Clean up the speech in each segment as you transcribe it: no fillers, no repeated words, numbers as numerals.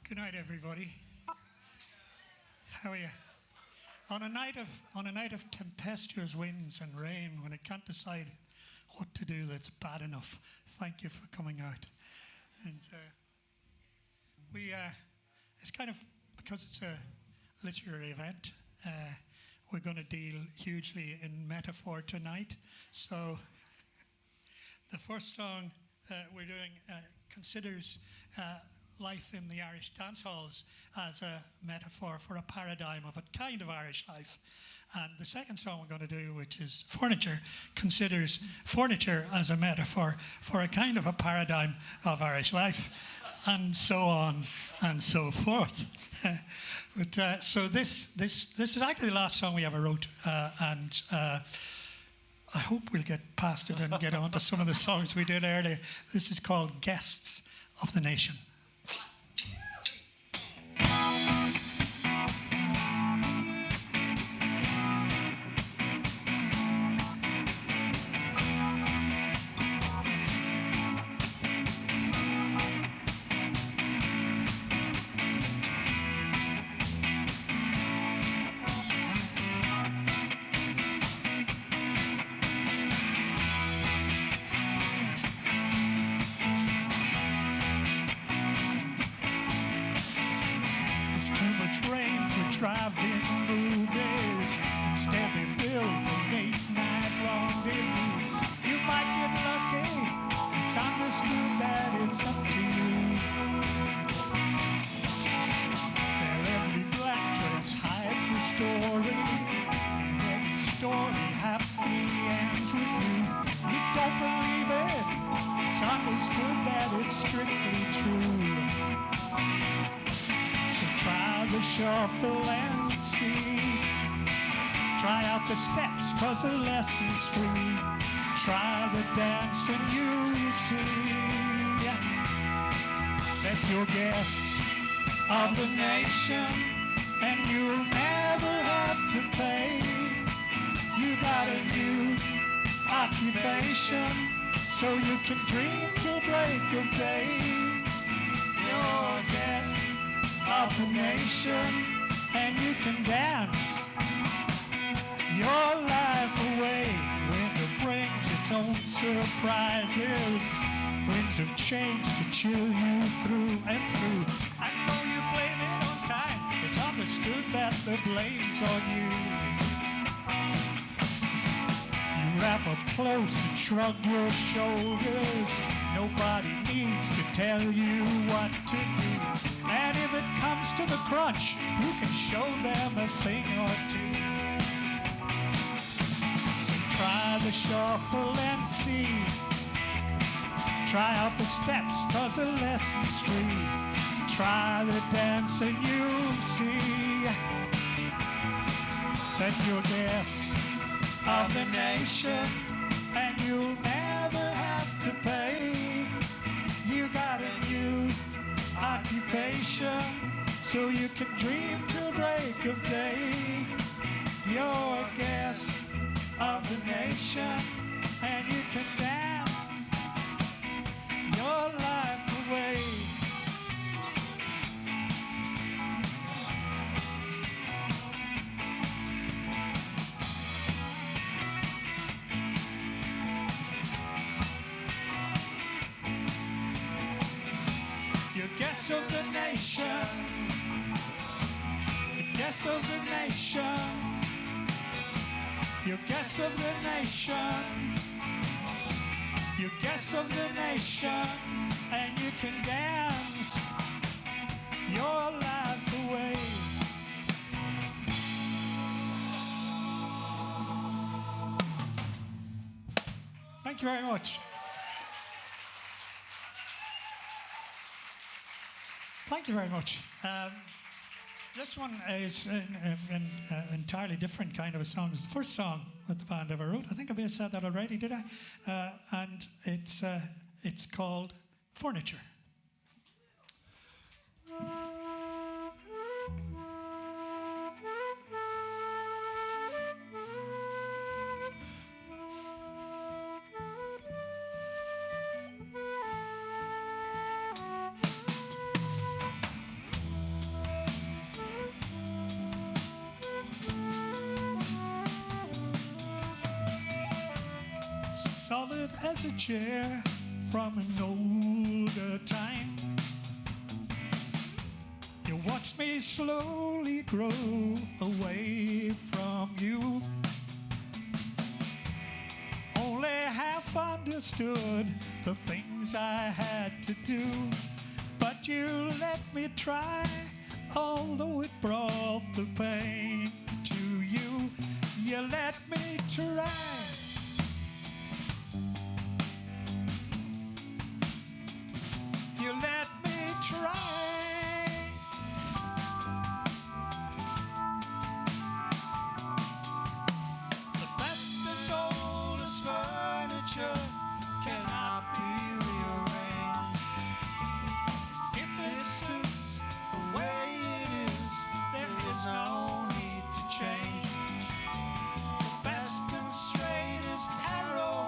Good night, everybody. How are you? On a night of tempestuous winds and rain, when it can't decide what to do that's bad enough, thank you for coming out. And it's kind of, because it's a literary event, we're going to deal hugely in metaphor tonight. So the first song we're doing considers life in the Irish dance halls as a metaphor for a paradigm of a kind of Irish life. And the second song we're going to do, which is Furniture, considers furniture as a metaphor for a kind of a paradigm of Irish life, and so on and so forth. So this is actually the last song we ever wrote, and I hope we'll get past it and get on to some of the songs we did earlier. This is called Guests of the Nation. Shuffle and see. Try out the steps, cause the lesson's free. Try the dance and you'll see that you're guests of the nation, and you'll never have to pay. You got a new occupation, so you can dream till break of day. You're guests of the nation, and you can dance your life away. Winter brings its own surprises, winds of change to chill you through and through. And though you blame it on time, it's understood that the blame's on you. You wrap up close and shrug your shoulders. Nobody needs to tell you what to do. And if it comes to the crunch, you can show them a thing or two. Try the shuffle and see. Try out the steps, cause the lesson's free. Try the dance and you'll see that you're guests of the nation, and you'll never have to pay. You got a new occupation, so you can dream till break of day. You're a guest of the nation, and you can dance your life away. You're guests of the nation, you're guests of the nation, you're guests of the nation, you're guests of the nation, and you can dance your life away. Thank you very much. Thank you very much. This one is an entirely different kind of a song. It's the first song that the band ever wrote. I think I may have said that already, did I? And it's called Furniture. as a chair from an older time. You watched me slowly grow away from you. Only half understood the things I had to do, but you let me try, although it brought the pain to you. You let me try. You let me try. The best and oldest furniture cannot be rearranged. If it suits the way it is, there is no need to change. The best and straightest arrow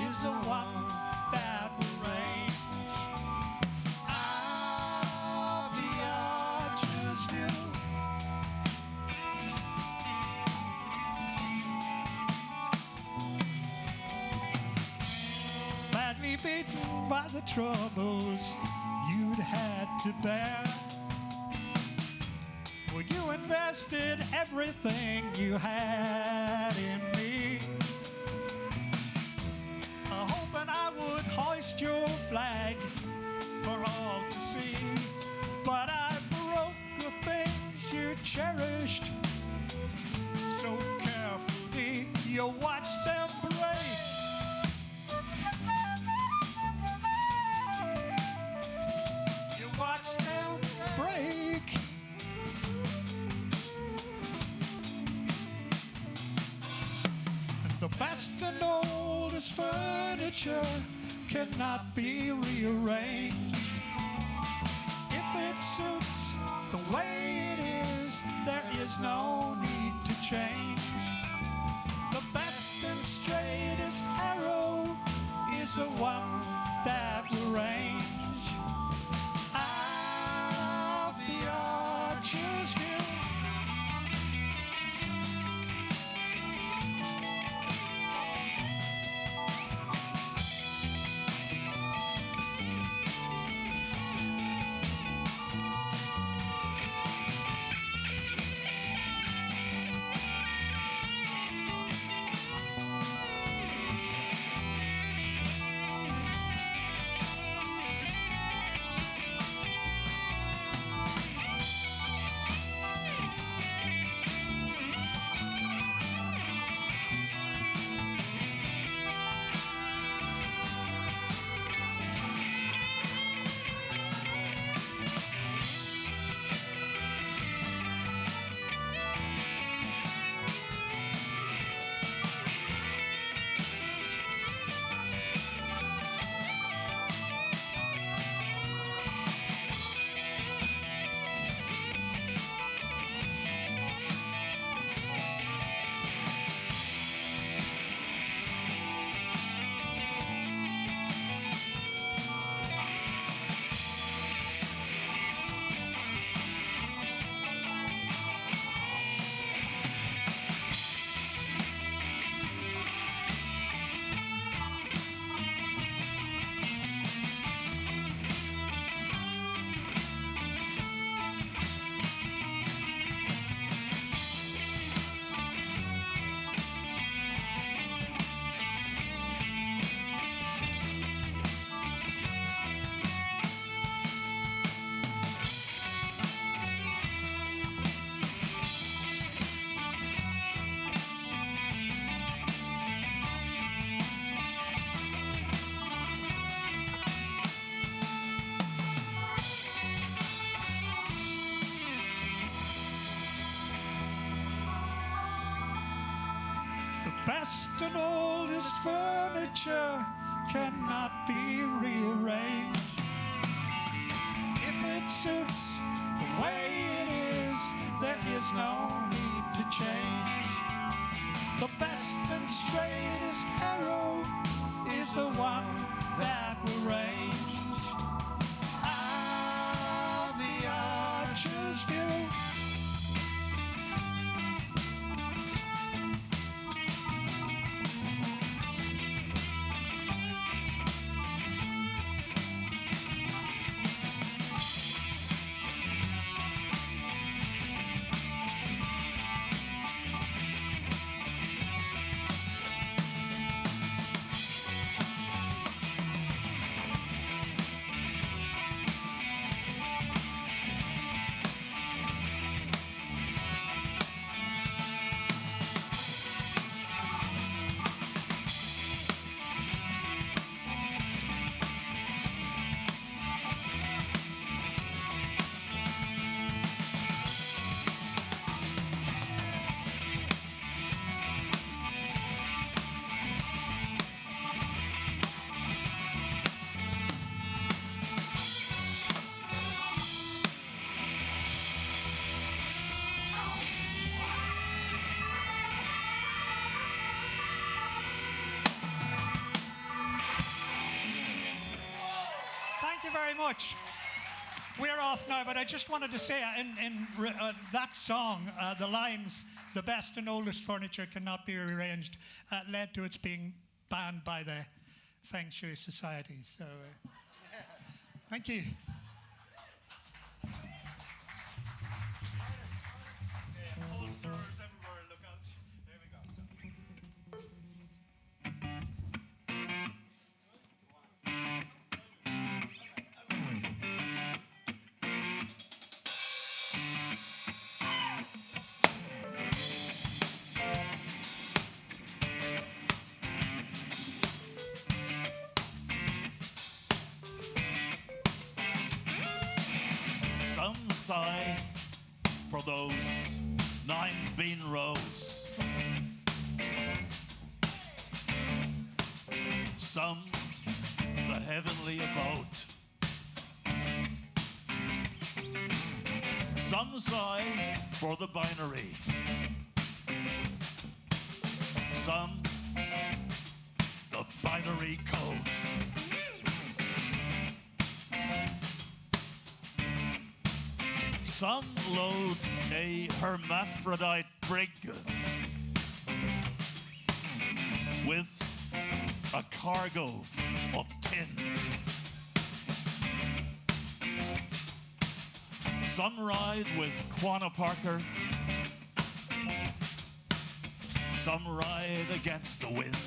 is the one that will range out of the archer's view. Badly beaten by the troubles you'd had to bear, well, you invested everything you had in me, hoping I would hoist your flag for all to see. But I broke the things you cherished so carefully. You watched them break. You watched them break. And the best and oldest furniture cannot be rearranged. If it suits the way it is, there is no need to change. The best and straightest arrow is the one that will range out of the archer's view. Best and oldest furniture cannot be rearranged. If it suits the way it is, there is no need to change. The best and straightest arrow is the one that will range out of the archer's view. much. We're off now, but I just wanted to say in that song, the lines, "the best and oldest furniture cannot be rearranged," led to its being banned by the Feng Shui Society. So, thank you. Sigh for those 9 bean rows. Some the heavenly abode. Some sigh for the binary. Some the binary code. Some load a hermaphrodite brig with a cargo of tin. Some ride with Quanah Parker. Some ride against the wind.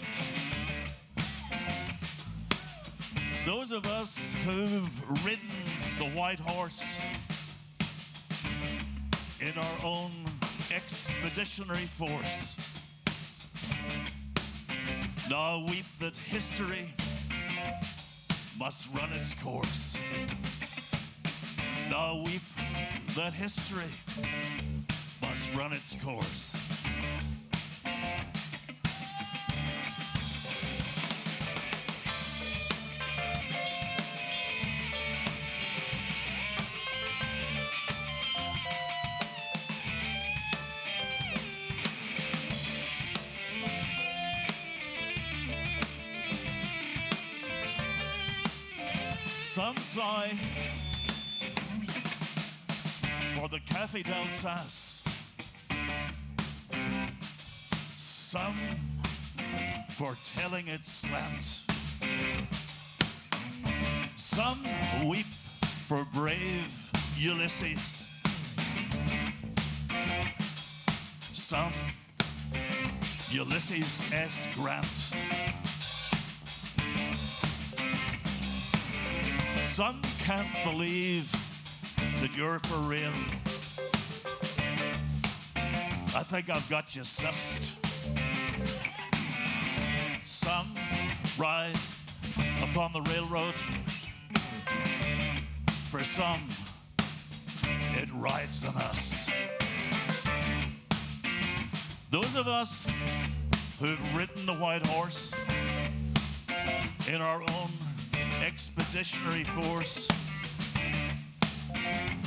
Those of us who've ridden the white horse in our own expeditionary force now weep that history must run its course. Now weep that history must run its course. Some sigh for the Café d'Alsace. Some for telling it slant. Some weep for brave Ulysses. Some Ulysses S. Grant. Some can't believe that you're for real. I think I've got you sussed. Some ride upon the railroad. For some, it rides on us. Those of us who've ridden the white horse in our own expeditionary force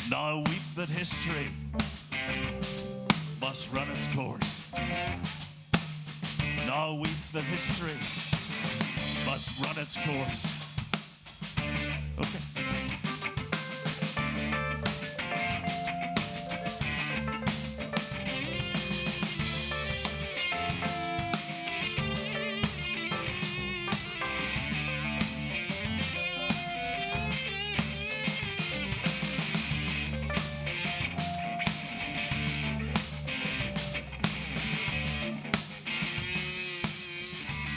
now weep that history must run its course. Now weep that history must run its course. Okay.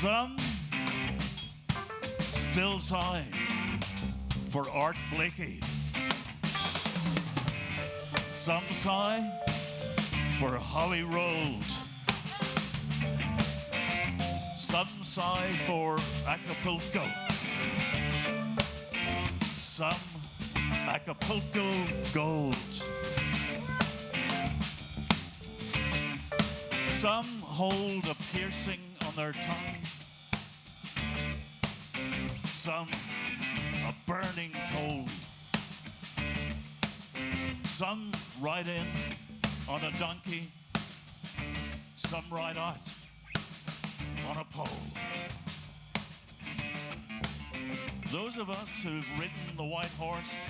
Some still sigh for Art Blakey. Some sigh for Howie Rolled. Some sigh for Acapulco. Some Acapulco Gold. Some hold a piercing on their tongue. Some a burning coal. Some ride in on a donkey. Some ride out on a pole. Those of us who've ridden the white horse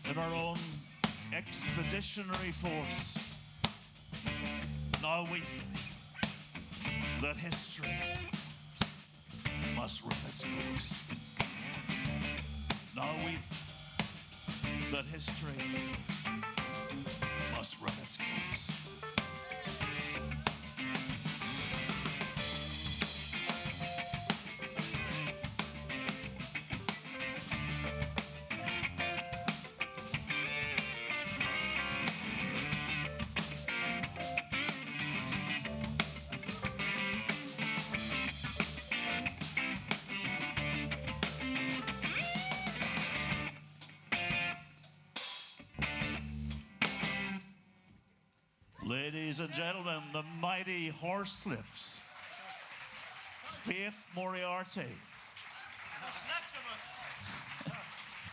in our own expeditionary force now weep that history must run its course. Now weep that history must run its course. Ladies and gentlemen, the mighty Horslips, Faith Moriarty,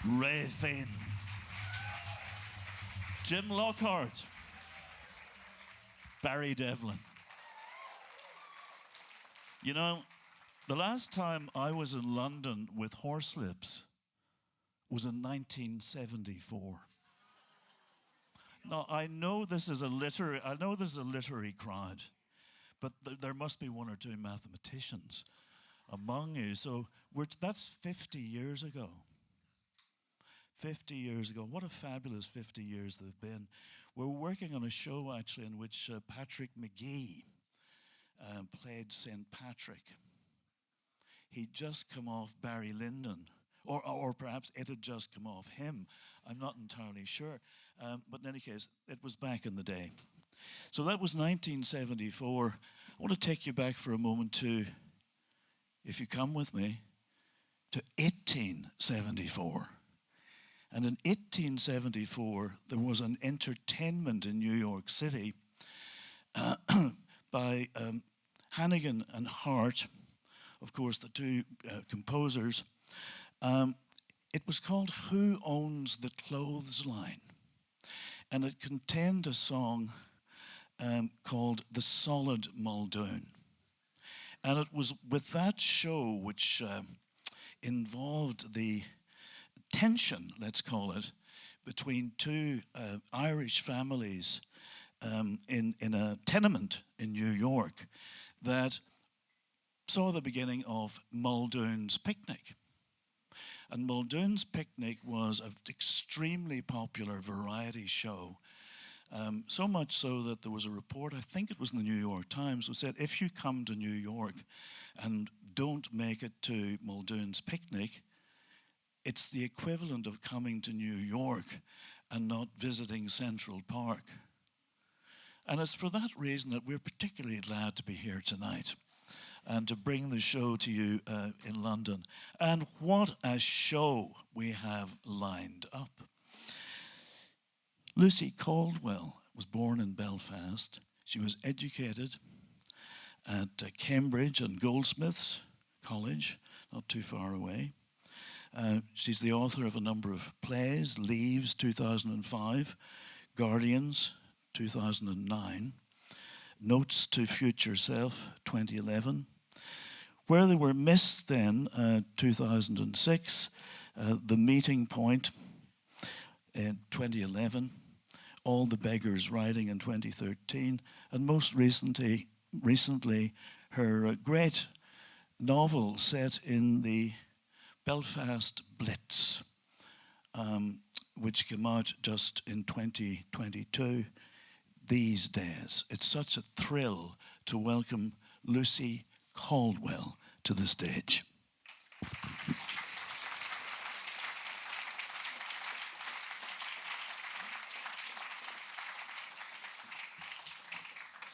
Ray Finn, Jim Lockhart, Barry Devlin. You know, the last time I was in London with Horslips was in 1974. Now, I know this is a literary crowd, but there must be one or two mathematicians among you. So that's 50 years ago. 50 years ago. What a fabulous 50 years they've been. We're working on a show, actually, in which Patrick McGee played St. Patrick. He'd just come off Barry Lyndon. Or perhaps it had just come off him. I'm not entirely sure. But in any case, it was back in the day. So that was 1974. I want to take you back for a moment to, if you come with me, to 1874. And in 1874, there was an entertainment in New York City by Hannigan and Hart, of course, the two composers. It was called Who Owns the Clothes Line? And it contained a song called The Solid Muldoon. And it was with that show, which involved the tension, let's call it, between two Irish families in a tenement in New York, that saw the beginning of Muldoon's Picnic. And Muldoon's Picnic was an extremely popular variety show, so much so that there was a report, I think it was in the New York Times, which said, if you come to New York and don't make it to Muldoon's Picnic, it's the equivalent of coming to New York and not visiting Central Park. And it's for that reason that we're particularly glad to be here tonight and to bring the show to you in London. And what a show we have lined up. Lucy Caldwell was born in Belfast. She was educated at Cambridge and Goldsmiths College, not too far away. She's the author of a number of plays: Leaves, 2005, Guardians, 2009, Notes to Future Self, 2011. Where They Were Missed then, 2006, The Meeting Point in 2011, All the Beggars Riding in 2013, and most recently her great novel set in the Belfast Blitz, which came out just in 2022, These Days. It's such a thrill to welcome Lucy Caldwell to the stage.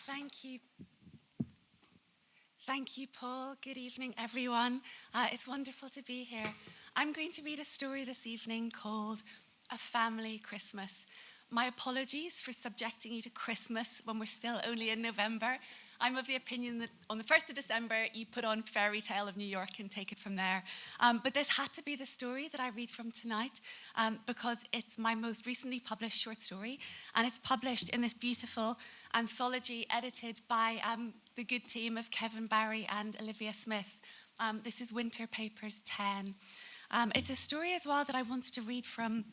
Thank you. Thank you, Paul. Good evening, everyone. It's wonderful to be here. I'm going to read a story this evening called A Family Christmas. My apologies for subjecting you to Christmas when we're still only in November. I'm of the opinion that on the 1st of December, you put on Fairy Tale of New York and take it from there. But this had to be the story that I read from tonight because it's my most recently published short story, and it's published in this beautiful anthology edited by the good team of Kevin Barry and Olivia Smith. This is Winter Papers 10. It's a story as well that I wanted to read from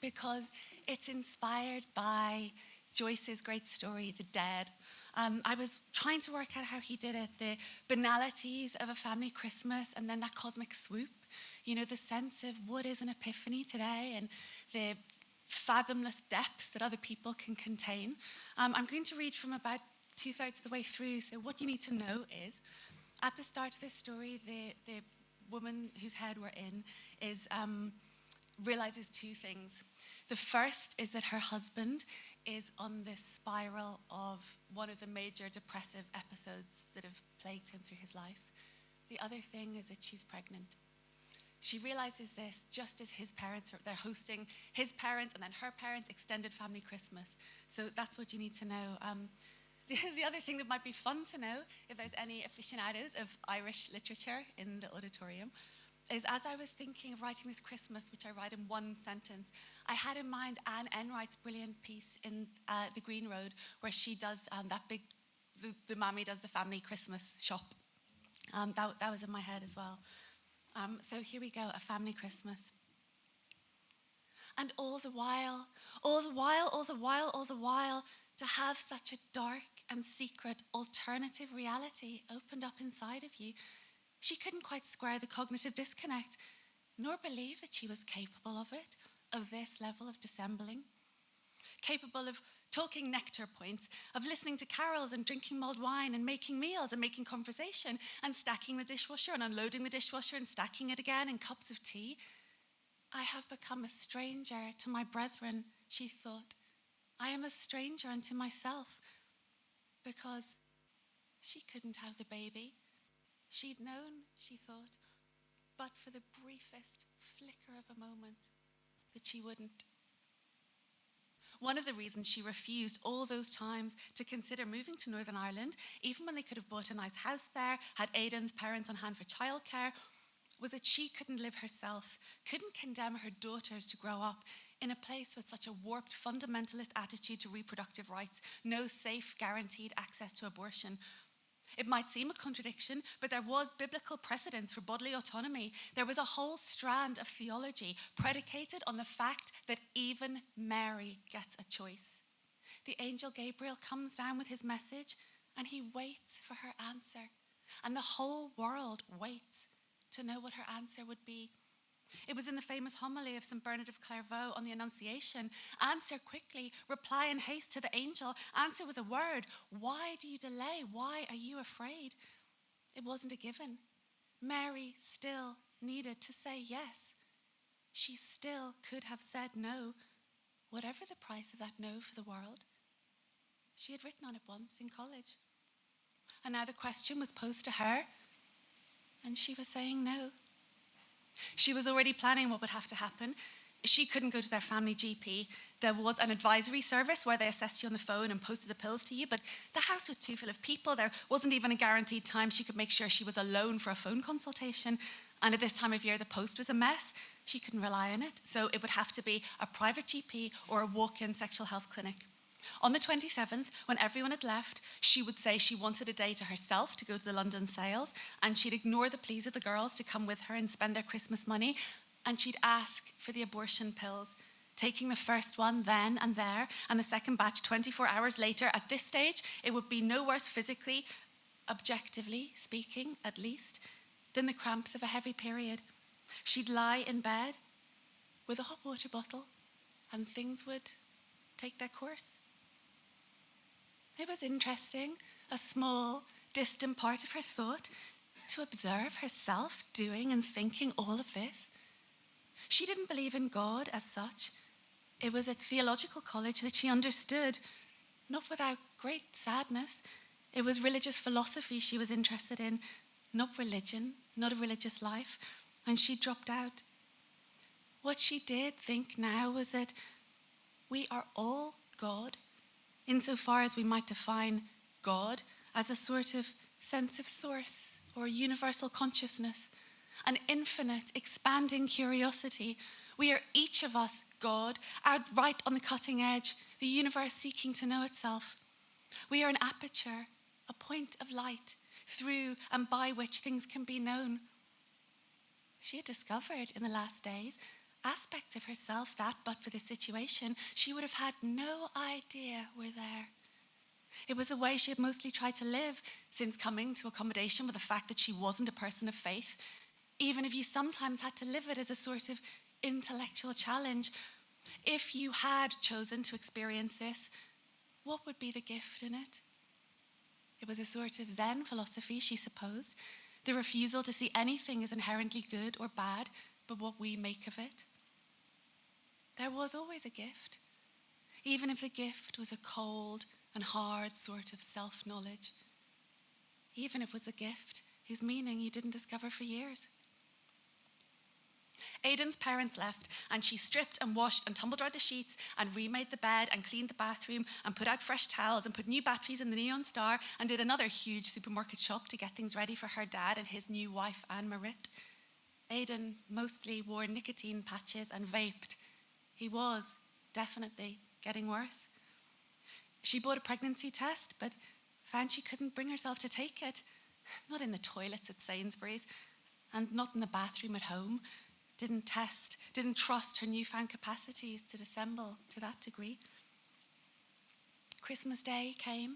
because it's inspired by Joyce's great story, The Dead. I was trying to work out how he did it, the banalities of a family Christmas and then that cosmic swoop, you know, the sense of what is an epiphany today and the fathomless depths that other people can contain. I'm going to read from about 2/3 of the way through, so what you need to know is, at the start of this story, the woman whose head we're in realizes two things. The first is that her husband is on this spiral of one of the major depressive episodes that have plagued him through his life. The other thing is that she's pregnant. She realizes this just as his parents they're hosting his parents and then her parents' extended family Christmas. So that's what you need to know. The other thing that might be fun to know, if there's any aficionados of Irish literature in the auditorium, is as I was thinking of writing this Christmas, which I write in one sentence, I had in mind Anne Enright's brilliant piece in The Green Road, where she does the mammy does the family Christmas shop. That was in my head as well. So here we go, a family Christmas. And all the while, to have such a dark and secret alternative reality opened up inside of you, she couldn't quite square the cognitive disconnect, nor believe that she was capable of it, of this level of dissembling. Capable of talking nectar points, of listening to carols and drinking mulled wine and making meals and making conversation and stacking the dishwasher and unloading the dishwasher and stacking it again in cups of tea. I have become a stranger to my brethren, she thought. I am a stranger unto myself, because she couldn't have the baby. She'd known, she thought, but for the briefest flicker of a moment, that she wouldn't. One of the reasons she refused all those times to consider moving to Northern Ireland, even when they could have bought a nice house there, had Aidan's parents on hand for childcare, was that she couldn't live herself, couldn't condemn her daughters to grow up in a place with such a warped fundamentalist attitude to reproductive rights, no safe, guaranteed access to abortion. It might seem a contradiction, but there was biblical precedence for bodily autonomy. There was a whole strand of theology predicated on the fact that even Mary gets a choice. The angel Gabriel comes down with his message and he waits for her answer. And the whole world waits to know what her answer would be. It was in the famous homily of St. Bernard of Clairvaux on the Annunciation. Answer quickly, reply in haste to the angel, answer with a word. Why do you delay? Why are you afraid? It wasn't a given. Mary still needed to say yes. She still could have said no, whatever the price of that no for the world. She had written on it once in college. And now the question was posed to her, and she was saying no. She was already planning what would have to happen. She couldn't go to their family GP. There was an advisory service where they assessed you on the phone and posted the pills to you, but the house was too full of people. There wasn't even a guaranteed time she could make sure she was alone for a phone consultation. And at this time of year, the post was a mess. She couldn't rely on it. So it would have to be a private GP or a walk-in sexual health clinic. On the 27th, when everyone had left, she would say she wanted a day to herself to go to the London sales, and she'd ignore the pleas of the girls to come with her and spend their Christmas money, and she'd ask for the abortion pills, taking the first one then and there, and the second batch 24 hours later. At this stage, it would be no worse physically, objectively speaking, at least, than the cramps of a heavy period. She'd lie in bed with a hot water bottle, and things would take their course. It was interesting, a small, distant part of her thought, to observe herself doing and thinking all of this. She didn't believe in God as such. It was at theological college that she understood, not without great sadness. It was religious philosophy she was interested in, not religion, not a religious life, and she dropped out. What she did think now was that we are all God, insofar as we might define God as a sort of sense of source or universal consciousness, an infinite, expanding curiosity. We are each of us God, out right on the cutting edge, the universe seeking to know itself. We are an aperture, a point of light, through and by which things can be known. She had discovered in the last days aspects of herself that, but for the situation, she would have had no idea were there. It was a way she had mostly tried to live since coming to accommodation with the fact that she wasn't a person of faith, even if you sometimes had to live it as a sort of intellectual challenge. If you had chosen to experience this, what would be the gift in it? It was a sort of Zen philosophy, she supposed, the refusal to see anything as inherently good or bad, but what we make of it. There was always a gift, even if the gift was a cold and hard sort of self-knowledge, even if it was a gift whose meaning you didn't discover for years. Aidan's parents left, and she stripped and washed and tumbled out the sheets and remade the bed and cleaned the bathroom and put out fresh towels and put new batteries in the neon star and did another huge supermarket shop to get things ready for her dad and his new wife, Anne-Marit. Aidan mostly wore nicotine patches and vaped. He was definitely getting worse. She bought a pregnancy test, but found she couldn't bring herself to take it. Not in the toilets at Sainsbury's, and not in the bathroom at home. Didn't trust her newfound capacities to dissemble to that degree. Christmas Day came.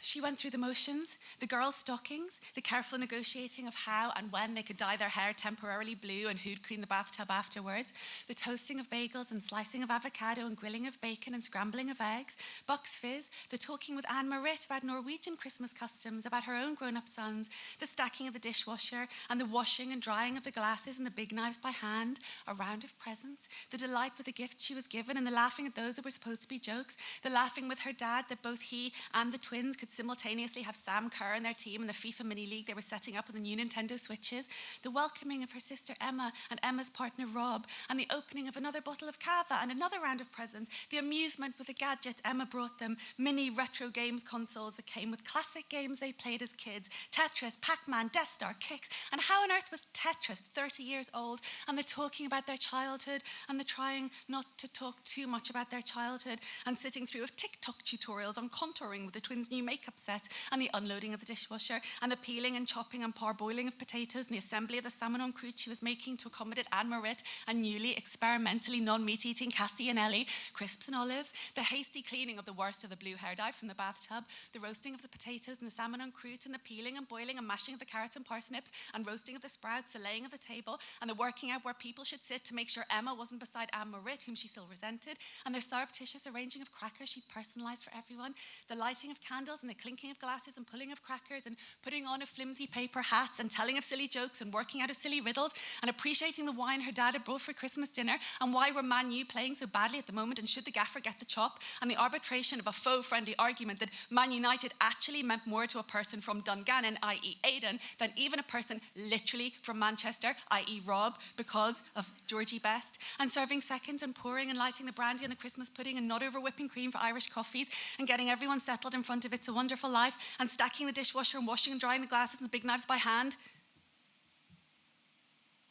She went through the motions, the girls' stockings, the careful negotiating of how and when they could dye their hair temporarily blue and who'd clean the bathtub afterwards, the toasting of bagels and slicing of avocado and grilling of bacon and scrambling of eggs, Bucks Fizz, the talking with Anne-Marit about Norwegian Christmas customs, about her own grown-up sons, the stacking of the dishwasher and the washing and drying of the glasses and the big knives by hand, a round of presents, the delight with the gifts she was given and the laughing at those that were supposed to be jokes, the laughing with her dad that both he and the twins could simultaneously have Sam Kerr and their team in the FIFA mini league they were setting up on the new Nintendo Switches, the welcoming of her sister Emma and Emma's partner Rob, and the opening of another bottle of cava and another round of presents, the amusement with the gadgets Emma brought them, mini retro games consoles that came with classic games they played as kids, Tetris, Pac-Man, Death Star, Kicks, and how on earth was Tetris 30 years old, and the talking about their childhood and the trying not to talk too much about their childhood, and sitting through of TikTok tutorials on contouring with the twins' new makeup set, and the unloading of the dishwasher, and the peeling and chopping and parboiling of potatoes, and the assembly of the salmon en croûte she was making to accommodate Anne-Marit and newly experimentally non-meat eating Cassie and Ellie, crisps and olives, the hasty cleaning of the worst of the blue hair dye from the bathtub, the roasting of the potatoes and the salmon en croûte, and the peeling and boiling and mashing of the carrots and parsnips, and roasting of the sprouts, the laying of the table, and the working out where people should sit to make sure Emma wasn't beside Anne-Marit, whom she still resented, and their surreptitious arranging of crackers she'd personalised for everyone, the lighting of candles and the clinking of glasses and pulling of crackers and putting on of flimsy paper hats and telling of silly jokes and working out of silly riddles and appreciating the wine her dad had brought for Christmas dinner and why were Man U playing so badly at the moment and should the gaffer get the chop, and the arbitration of a faux-friendly argument that Man United actually meant more to a person from Dungannon, i.e. Aidan, than even a person literally from Manchester, i.e. Rob, because of Georgie Best, and serving seconds and pouring and lighting the brandy and the Christmas pudding and not over whipping cream for Irish coffees and getting everyone settled in front of It's a Wonderful Life and stacking the dishwasher and washing and drying the glasses and the big knives by hand,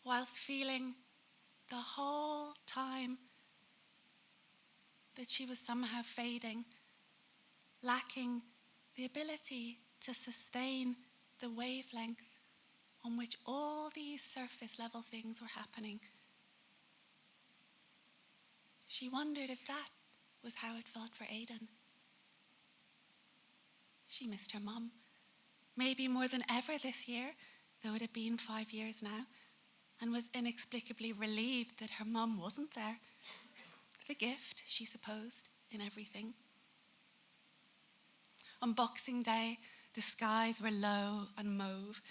whilst feeling the whole time that she was somehow fading, lacking the ability to sustain the wavelength on which all these surface level things were happening. She wondered if that was how it felt for Aidan. She missed her mum, maybe more than ever this year, though it had been 5 years now, and was inexplicably relieved that her mum wasn't there. The gift, she supposed, in everything. On Boxing Day, the skies were low and mauve,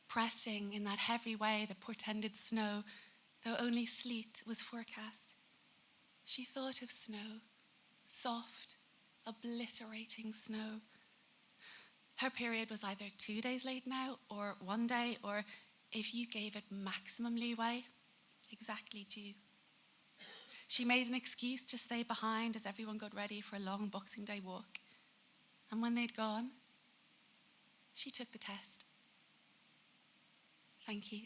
pressing in that heavy way that portended snow, though only sleet was forecast. She thought of snow, soft, obliterating snow. Her period was either 2 days late now, or 1 day, or if you gave it maximum leeway, exactly due. She made an excuse to stay behind as everyone got ready for a long Boxing Day walk. And when they'd gone, she took the test. Thank you.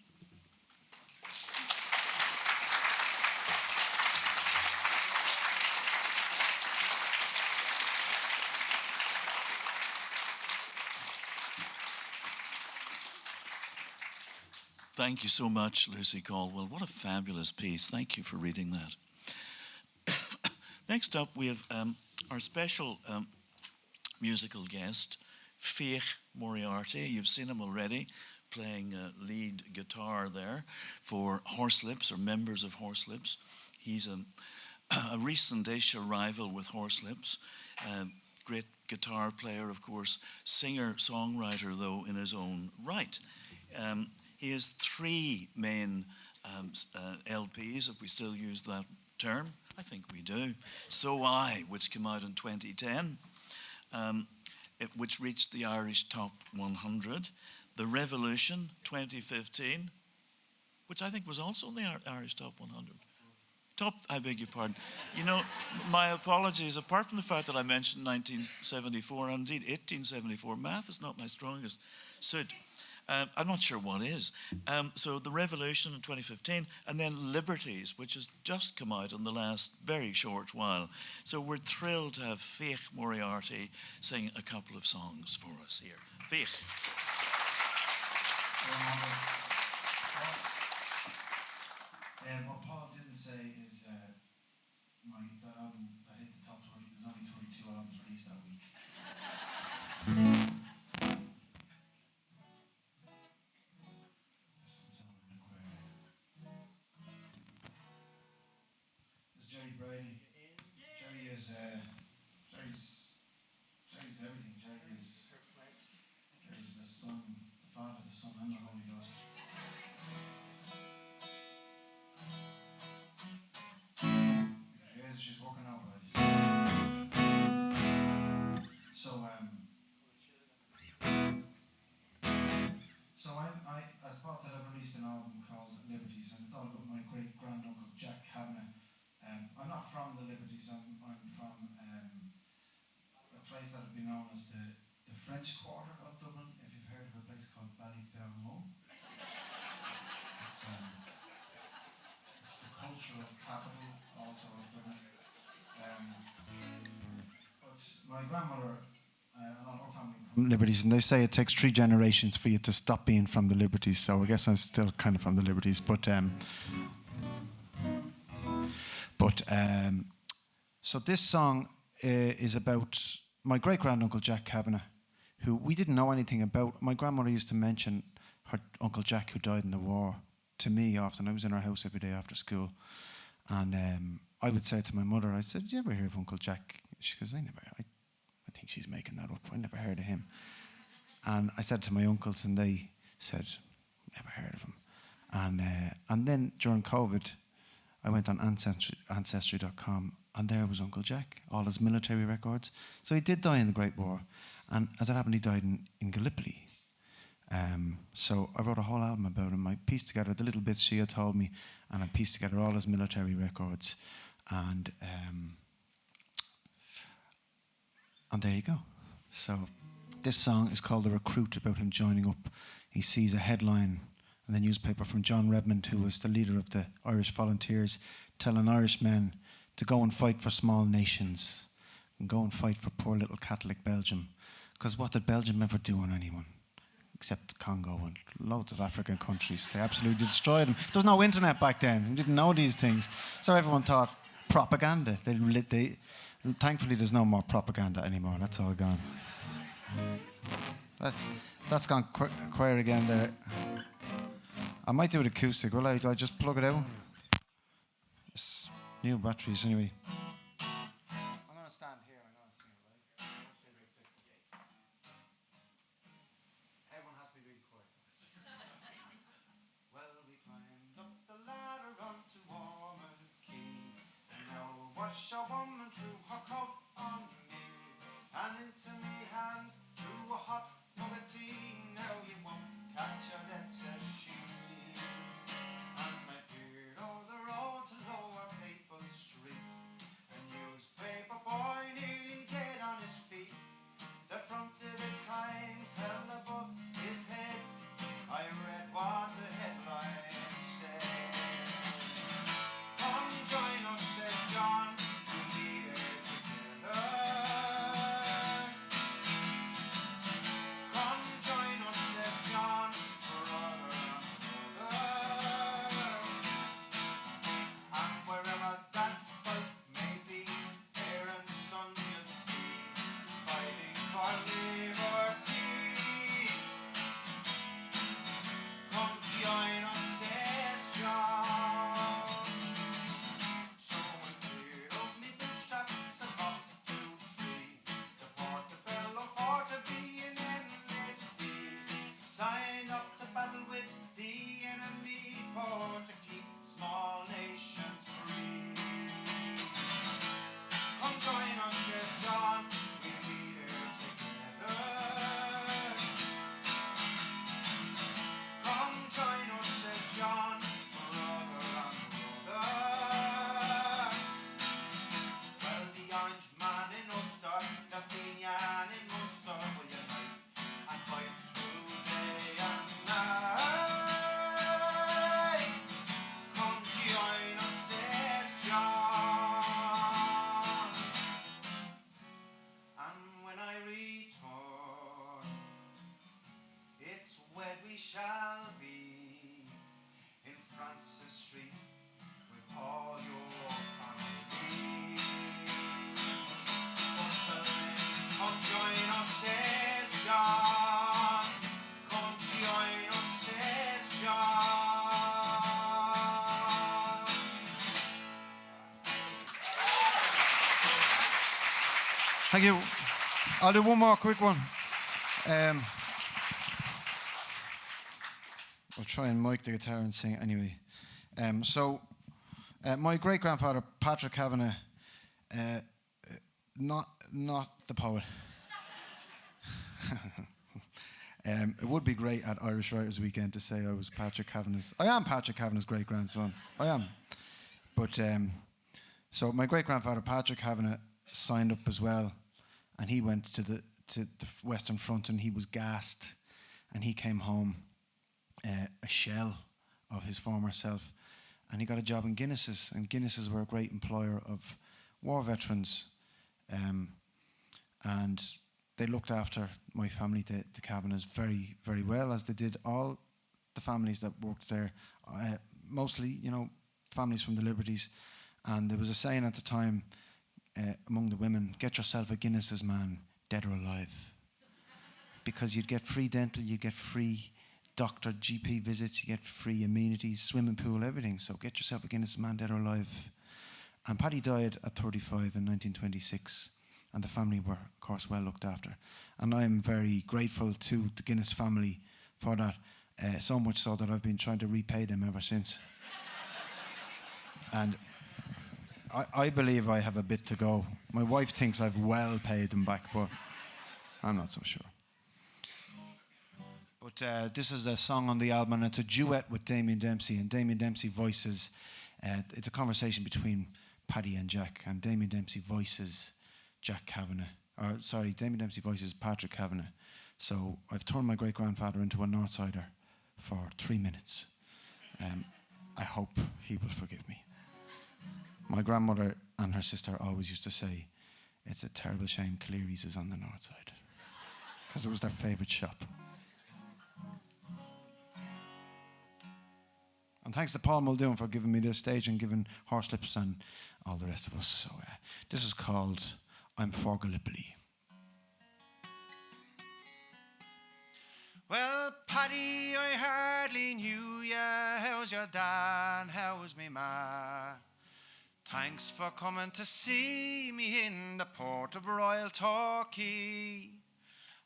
Thank you so much, Lucy Caldwell. What a fabulous piece. Thank you for reading that. Next up, we have our special musical guest, Faith Moriarty. You've seen him already playing lead guitar there for Horslips, or members of Horslips. He's a recent-ish arrival with Horslips. Great guitar player, of course, singer-songwriter, though, in his own right. He has 3 main LPs, if we still use that term. I think we do. So I, which came out in 2010, which reached the Irish Top 100. The Revolution, 2015, which I think was also in the Irish Top 100. I beg your pardon. You know, my apologies. Apart from the fact that I mentioned 1974, and indeed 1874, math is not my strongest suit. I'm not sure what is. So the Revolution in 2015, and then Liberties, which has just come out in the last very short while. So we're thrilled to have Faith Moriarty sing a couple of songs for us here. Faith. What Paul didn't say is that album that hit the top 20, there's only 22 albums released that week. This is Jerry Brady. Jerry is Jerry's everything. Jerry's the Son, the Father, the Son, and the Holy Ghost. She's working out right. So I as Paul said, I've released an album called Liberties, and it's all about my great granduncle Jack Kavanagh. I'm not from the Liberties. I'm from a place that would be known as the French Quarter of Dublin. If you've heard of a place called Ballyfermot, it's the cultural capital also of Dublin. But my grandmother and all her family from Liberties, and they say it takes 3 generations for you to stop being from the Liberties. So I guess I'm still kind of from the Liberties. So this song is about my great granduncle Jack Kavanagh, who we didn't know anything about. My grandmother used to mention her Uncle Jack, who died in the war, to me often. I was in her house every day after school, and I would say to my mother, I said, "Did you ever hear of Uncle Jack?" She goes, I think she's making that up. I never heard of him. And I said to my uncles, and they said, never heard of him. And then during COVID, I went on Ancestry.com, and there was Uncle Jack, all his military records. So he did die in the Great War. And as it happened, he died in Gallipoli. So I wrote a whole album about him. I pieced together the little bits she had told me, and I pieced together all his military records. And there you go. So this song is called The Recruit, about him joining up. He sees a headline in the newspaper from John Redmond, who was the leader of the Irish Volunteers, telling Irish men to go and fight for small nations and go and fight for poor little Catholic Belgium. Because what did Belgium ever do on anyone? Except Congo and loads of African countries. They absolutely destroyed them. There was no internet back then. We didn't know these things. So everyone thought propaganda. Thankfully, there's no more propaganda anymore. That's all gone. That's gone quiet again there. I might do it acoustic. Will I just plug it out? It's new batteries anyway. I'm going to stand here. I'm going to sing it, right? Everyone has to be really quiet. Well, we climbed up the ladder onto Warman Key, and now wash a woman threw her coat on me, and into me hand threw a hot mug of tea. Now you won't catch her dead, says she. And I peered over the road to Lower Maple Street, a newspaper boy nearly dead on his feet. The front of the Times held above his head. I read what the headline said. Come join us, said John, to be there together. Thank you. I'll do one more quick one. I'll try and mic the guitar and sing it anyway. My great-grandfather, Patrick Kavanagh, not the poet. It would be great at Irish Writers Weekend to say I was Patrick Kavanagh's. I am Patrick Kavanagh's great-grandson. I am. But, so my great-grandfather, Patrick Kavanagh, signed up as well. And he went to the Western Front and he was gassed. And he came home a shell of his former self. And he got a job in Guinness's. And Guinness's were a great employer of war veterans. And they looked after my family, the Kavanaghs, very, very well, as they did all the families that worked there. Mostly, families from the Liberties. And there was a saying at the time among the women, get yourself a Guinness's man, dead or alive. Because you'd get free dental, you'd get free doctor, GP visits, you get free amenities, swimming pool, everything. So get yourself a Guinness man, dead or alive. And Paddy died at 35 in 1926. And the family were, of course, well looked after. And I am very grateful to the Guinness family for that. So much so that I've been trying to repay them ever since. And I believe I have a bit to go. My wife thinks I've well paid them back, but I'm not so sure. But this is a song on the album, and it's a duet with Damien Dempsey. And Damien Dempsey voices, it's a conversation between Paddy and Jack, and Damien Dempsey voices Jack Kavanagh. Damien Dempsey voices Patrick Kavanagh. So I've turned my great-grandfather into a Northsider for 3 minutes. I hope he will forgive me. My grandmother and her sister always used to say, it's a terrible shame Cleary's is on the north side. Because it was their favourite shop. And thanks to Paul Muldoon for giving me this stage and giving Horslips and all the rest of us. So this is called I'm for Gallipoli. Well, Paddy, I hardly knew ya. How's your dad? How's me ma? Thanks for coming to see me in the port of Royal Torquay.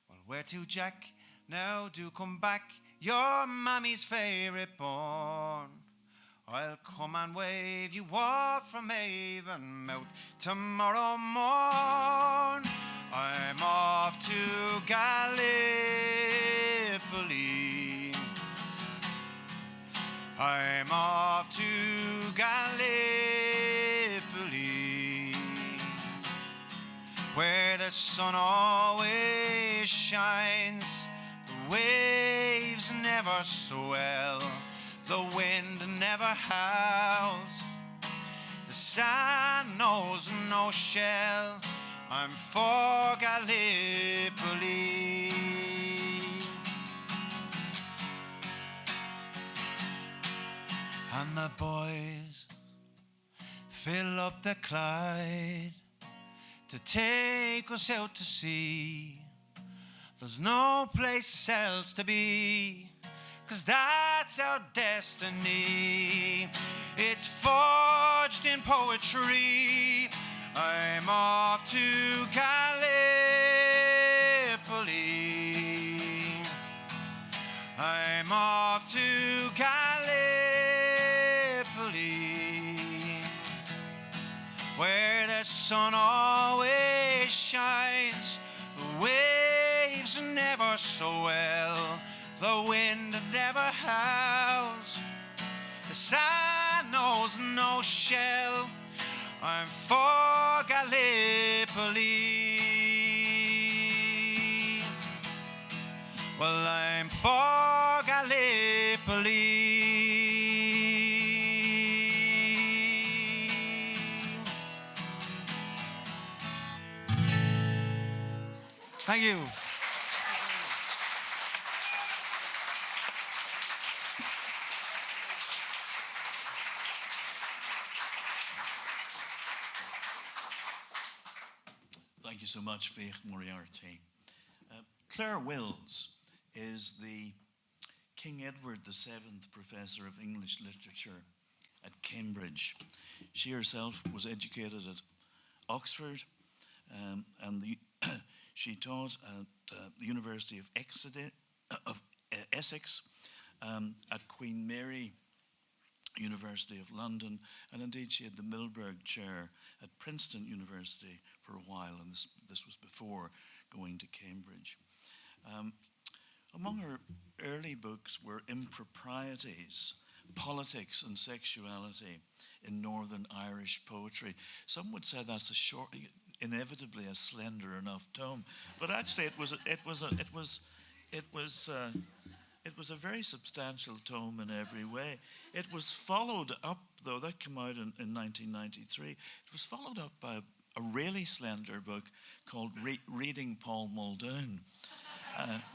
Well, where to, Jack? Now do come back, your mammy's favourite born. I'll come and wave you off from Avonmouth tomorrow morn. I'm off to Gallipoli. I'm off to Gallipoli, where the sun always shines, the waves never swell, the wind never howls, the sand knows no shell. I'm for Gallipoli. And the boys fill up the Clyde to take us out to sea. There's no place else to be, 'cause that's our destiny. It's forged in poetry. I'm off to Gallipoli. I'm off to Gallipoli, where the sun always shines, the waves never swell, the wind never howls, the sand knows no shell. I'm for Gallipoli. Well, I'm for Gallipoli. Thank you. Thank you so much, Faith Moriarty. Clair Wills is the King Edward VII Professor of English Literature at Cambridge. She herself was educated at Oxford, and she taught at the University of Essex, at Queen Mary University of London, and indeed she had the Milberg Chair at Princeton University for a while, and this was before going to Cambridge. Among her early books were Improprieties, Politics and Sexuality in Northern Irish Poetry. Some would say that's inevitably a slender enough tome, but actually it was a very substantial tome in every way. It was followed up, though that came out in 1993, it was followed up by a really slender book called Reading Paul Muldoon.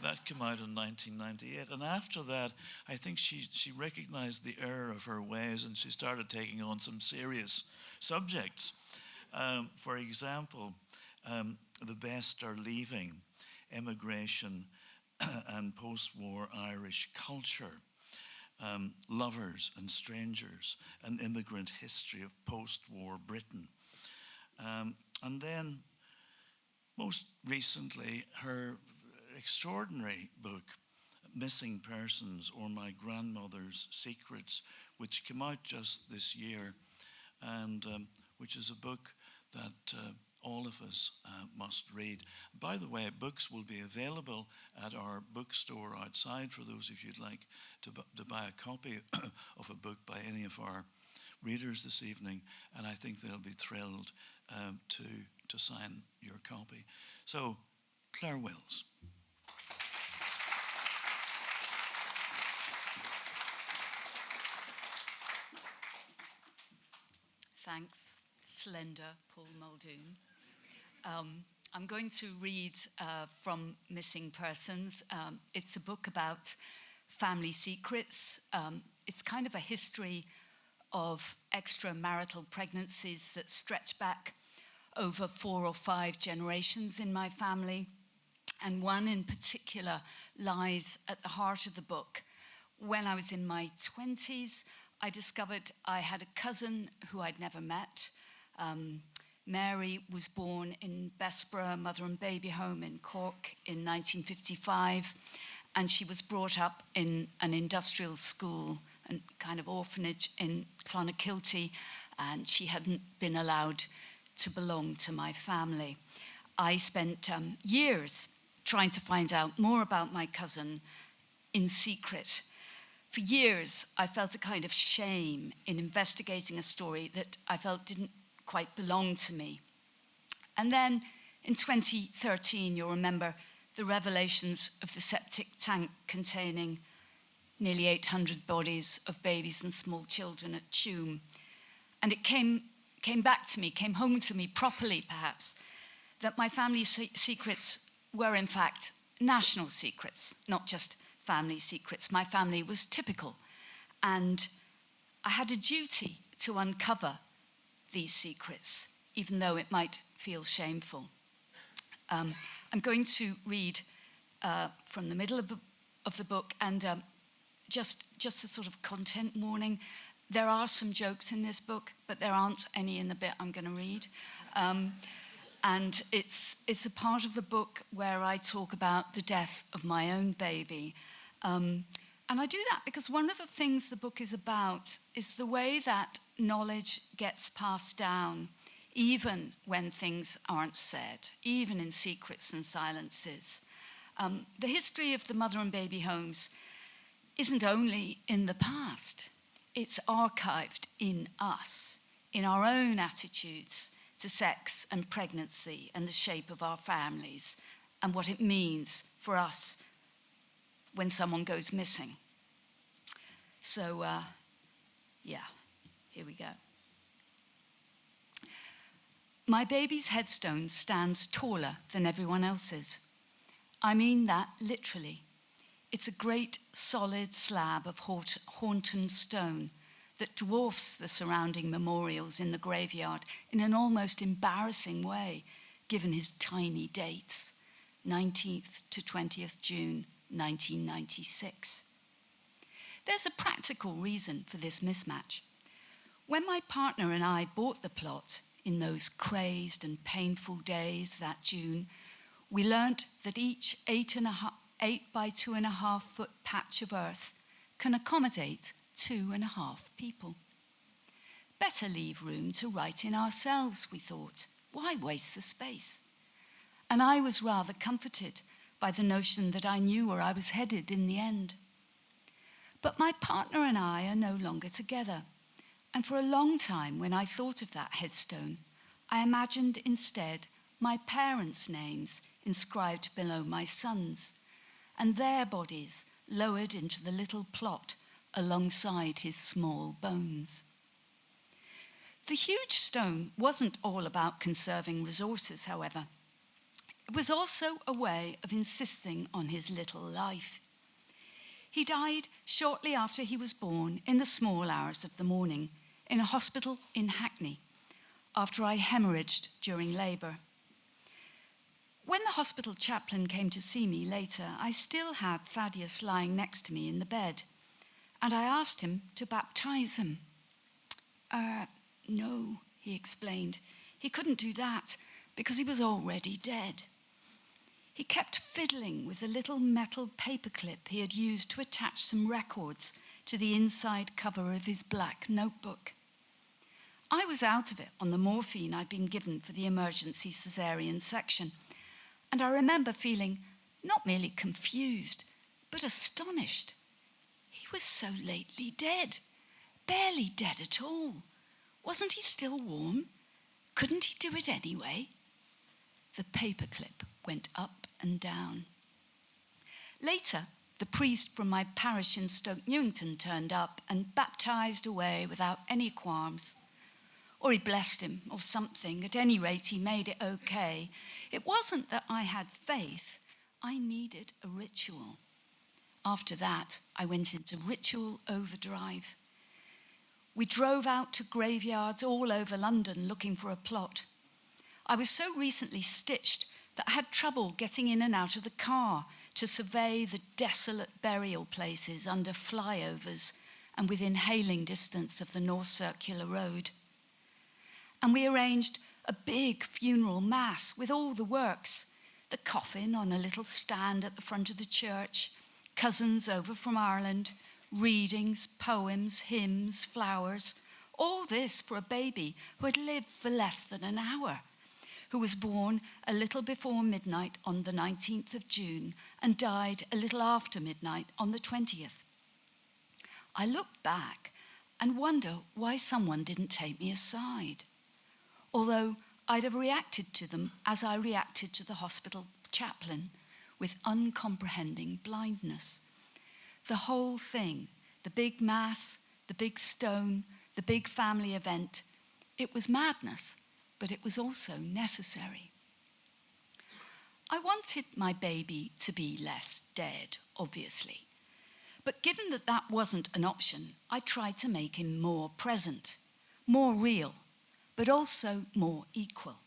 That came out in 1998. And after that, I think she recognized the error of her ways and she started taking on some serious subjects. For example, The Best Are Leaving, Emigration and Post-War Irish Culture, Lovers and Strangers, An Immigrant History of Post-War Britain. And then, most recently, her extraordinary book, Missing Persons or My Grandmother's Secrets, which came out just this year, and which is a book that all of us must read. By the way, books will be available at our bookstore outside for those of you who'd like to buy a copy of a book by any of our readers this evening, and I think they'll be thrilled to sign your copy. So, Clair Wills. Thanks, slender Paul Muldoon. I'm going to read from Missing Persons. It's a book about family secrets. It's kind of a history of extramarital pregnancies that stretch back over 4 or 5 generations in my family. And one in particular lies at the heart of the book. When I was in my 20s, I discovered I had a cousin who I'd never met. Mary was born in Bessborough Mother and Baby Home in Cork in 1955, and she was brought up in an industrial school and kind of orphanage in Clonakilty, and she hadn't been allowed to belong to my family. I spent years trying to find out more about my cousin in secret. For years, I felt a kind of shame in investigating a story that I felt didn't quite belong to me. And then in 2013, you'll remember the revelations of the septic tank containing nearly 800 bodies of babies and small children at Tuam. And it came back to me, came home to me properly perhaps, that my family's secrets were in fact national secrets, not just family secrets. My family was typical, and I had a duty to uncover these secrets, even though it might feel shameful. I'm going to read from the middle of the book, and just a sort of content warning. There are some jokes in this book, but there aren't any in the bit I'm going to read. And it's a part of the book where I talk about the death of my own baby. And I do that because one of the things the book is about is the way that knowledge gets passed down, even when things aren't said, even in secrets and silences. The history of the mother and baby homes isn't only in the past. It's archived in us, in our own attitudes to sex and pregnancy and the shape of our families and what it means for us when someone goes missing. So, here we go. My baby's headstone stands taller than everyone else's. I mean that literally. It's a great solid slab of Horton stone that dwarfs the surrounding memorials in the graveyard in an almost embarrassing way, given his tiny dates, 19th to 20th June 1996. There's a practical reason for this mismatch. When my partner and I bought the plot in those crazed and painful days that June, we learnt that each 8 by 2.5 foot patch of earth can accommodate 2.5 people. Better leave room to write in ourselves, we thought. Why waste the space? And I was rather comforted by the notion that I knew where I was headed in the end. But my partner and I are no longer together. And for a long time, when I thought of that headstone, I imagined instead my parents' names inscribed below my son's, and their bodies lowered into the little plot alongside his small bones. The huge stone wasn't all about conserving resources, however. It was also a way of insisting on his little life. He died shortly after he was born in the small hours of the morning in a hospital in Hackney after I hemorrhaged during labour. When the hospital chaplain came to see me later, I still had Thaddeus lying next to me in the bed, and I asked him to baptise him. No, he explained. He couldn't do that because he was already dead. He kept fiddling with a little metal paperclip he had used to attach some records to the inside cover of his black notebook. I was out of it on the morphine I'd been given for the emergency caesarean section, and I remember feeling not merely confused, but astonished. He was so lately dead, barely dead at all. Wasn't he still warm? Couldn't he do it anyway? The paperclip went up and down. Later, the priest from my parish in Stoke Newington turned up and baptised away without any qualms. Or he blessed him, or something. At any rate, he made it okay. It wasn't that I had faith. I needed a ritual. After that, I went into ritual overdrive. We drove out to graveyards all over London looking for a plot. I was so recently stitched that I had trouble getting in and out of the car to survey the desolate burial places under flyovers and within hailing distance of the North Circular Road. And we arranged a big funeral mass with all the works, the coffin on a little stand at the front of the church, cousins over from Ireland, readings, poems, hymns, flowers, all this for a baby who had lived for less than an hour, who was born a little before midnight on the 19th of June and died a little after midnight on the 20th. I look back and wonder why someone didn't take me aside, although I'd have reacted to them as I reacted to the hospital chaplain, with uncomprehending blindness. The whole thing, the big mass, the big stone, the big family event, it was madness, but it was also necessary. I wanted my baby to be less dead, obviously. But given that that wasn't an option, I tried to make him more present, more real, but also more equal.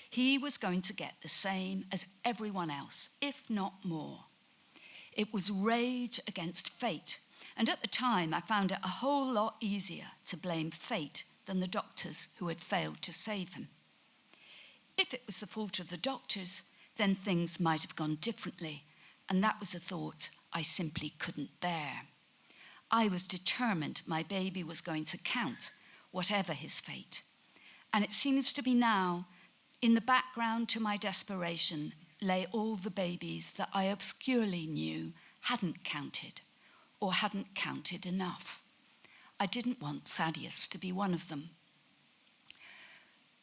He was going to get the same as everyone else, if not more. It was rage against fate, and at the time I found it a whole lot easier to blame fate than the doctors who had failed to save him. If it was the fault of the doctors, then things might have gone differently, and that was a thought I simply couldn't bear. I was determined my baby was going to count, whatever his fate. And it seems to be now, in the background to my desperation, lay all the babies that I obscurely knew hadn't counted, or hadn't counted enough. I didn't want Thaddeus to be one of them.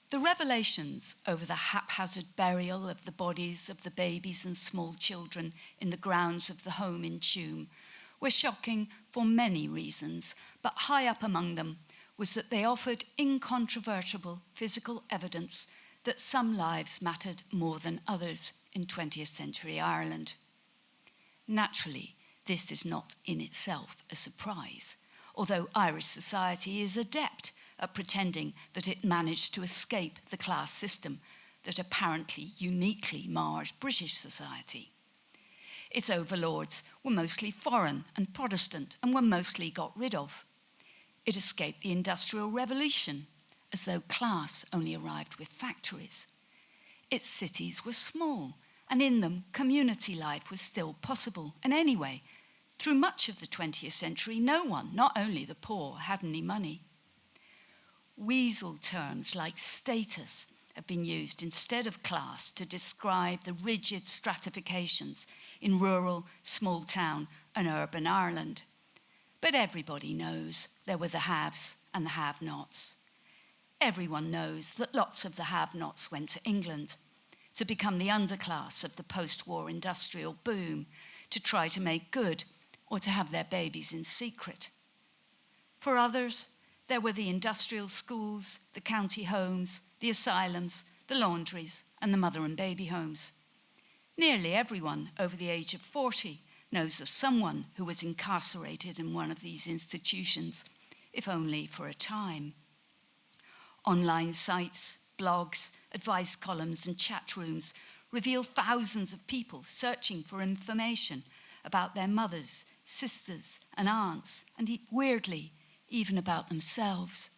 The revelations over the haphazard burial of the bodies of the babies and small children in the grounds of the home in Tuam were shocking for many reasons, but high up among them was that they offered incontrovertible physical evidence that some lives mattered more than others in 20th century Ireland. Naturally, this is not in itself a surprise, although Irish society is adept at pretending that it managed to escape the class system that apparently uniquely mars British society. Its overlords were mostly foreign and Protestant and were mostly got rid of. It escaped the Industrial Revolution as though class only arrived with factories. Its cities were small, and in them community life was still possible. And anyway, through much of the 20th century, no one, not only the poor, had any money. Weasel terms like status have been used instead of class to describe the rigid stratifications in rural, small town and urban Ireland. But everybody knows there were the haves and the have-nots. Everyone knows that lots of the have-nots went to England to become the underclass of the post-war industrial boom, to try to make good or to have their babies in secret. For others, there were the industrial schools, the county homes, the asylums, the laundries, and the mother and baby homes. Nearly everyone over the age of 40 knows of someone who was incarcerated in one of these institutions, if only for a time. Online sites, blogs, advice columns, and chat rooms reveal thousands of people searching for information about their mothers, sisters, and aunts, and weirdly, even about themselves.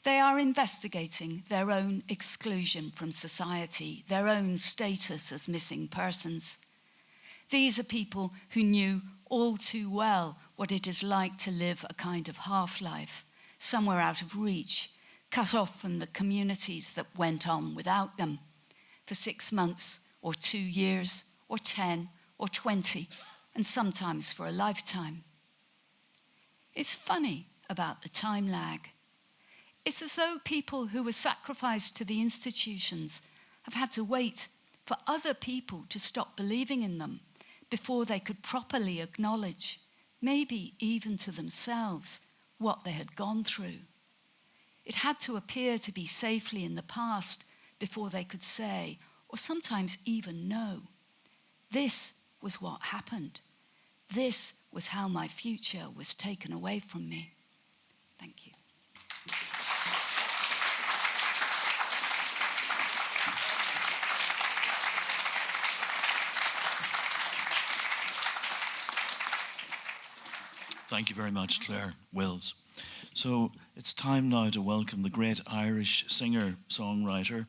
They are investigating their own exclusion from society, their own status as missing persons. These are people who knew all too well what it is like to live a kind of half-life, somewhere out of reach, cut off from the communities that went on without them, for 6 months, or 2 years, or 10, or 20, and sometimes for a lifetime. It's funny about the time lag. It's as though people who were sacrificed to the institutions have had to wait for other people to stop believing in them before they could properly acknowledge, maybe even to themselves, what they had gone through. It had to appear to be safely in the past before they could say, or sometimes even know, this was what happened. This was how my future was taken away from me. Thank you. Thank you very much, Claire Wills. So it's time now to welcome the great Irish singer-songwriter.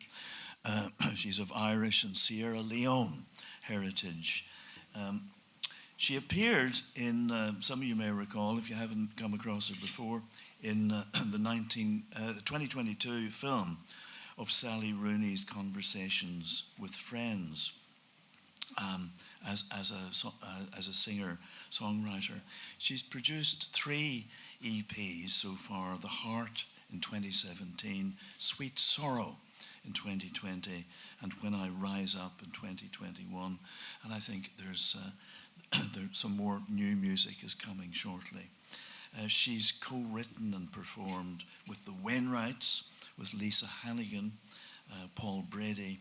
She's of Irish and Sierra Leone heritage. She appeared in, some of you may recall, if you haven't come across her before, in the 2022 film of Sally Rooney's Conversations with Friends, as a singer-songwriter. She's produced 3 EPs so far: The Heart in 2017, Sweet Sorrow in 2020, and When I Rise Up in 2021. And I think there's some more new music is coming shortly. She's co-written and performed with the Wainwrights, with Lisa Hannigan, Paul Brady,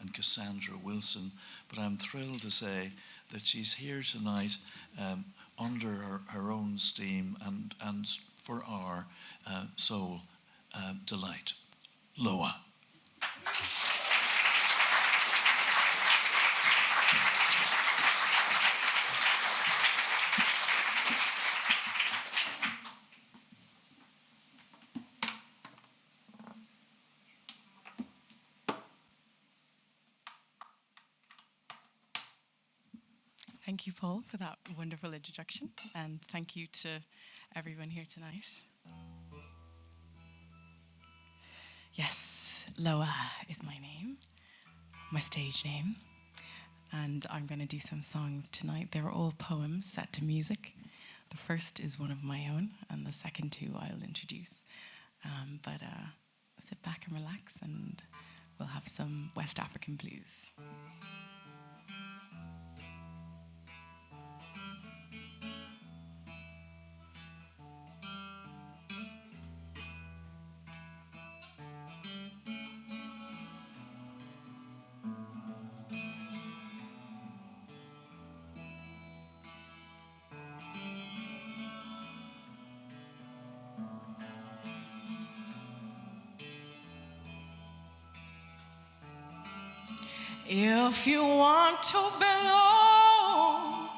and Cassandra Wilson. But I'm thrilled to say that she's here tonight under her own steam and for our sole delight. Loah. Thank you, Paul, for that wonderful introduction, and thank you to everyone here tonight. Yes, Loah is my name, my stage name, and I'm going to do some songs tonight. They're all poems set to music. The first is one of my own, and the second 2 I'll introduce. But sit back and relax, and we'll have some West African blues. If you want to belong,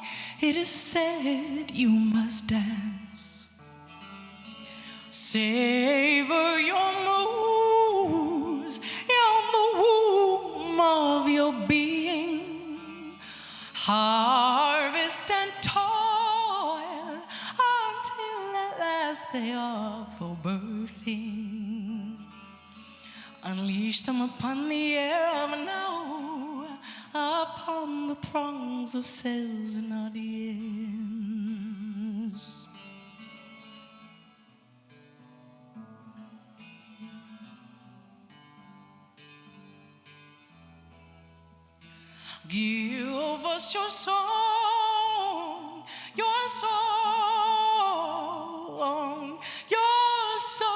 it is said you must dance. Savor your moves in the womb of your being. Harvest and toil until at last they are for birthing. Unleash them upon the air of now, upon the throngs of cells and audience. Give us your song, your song, your song.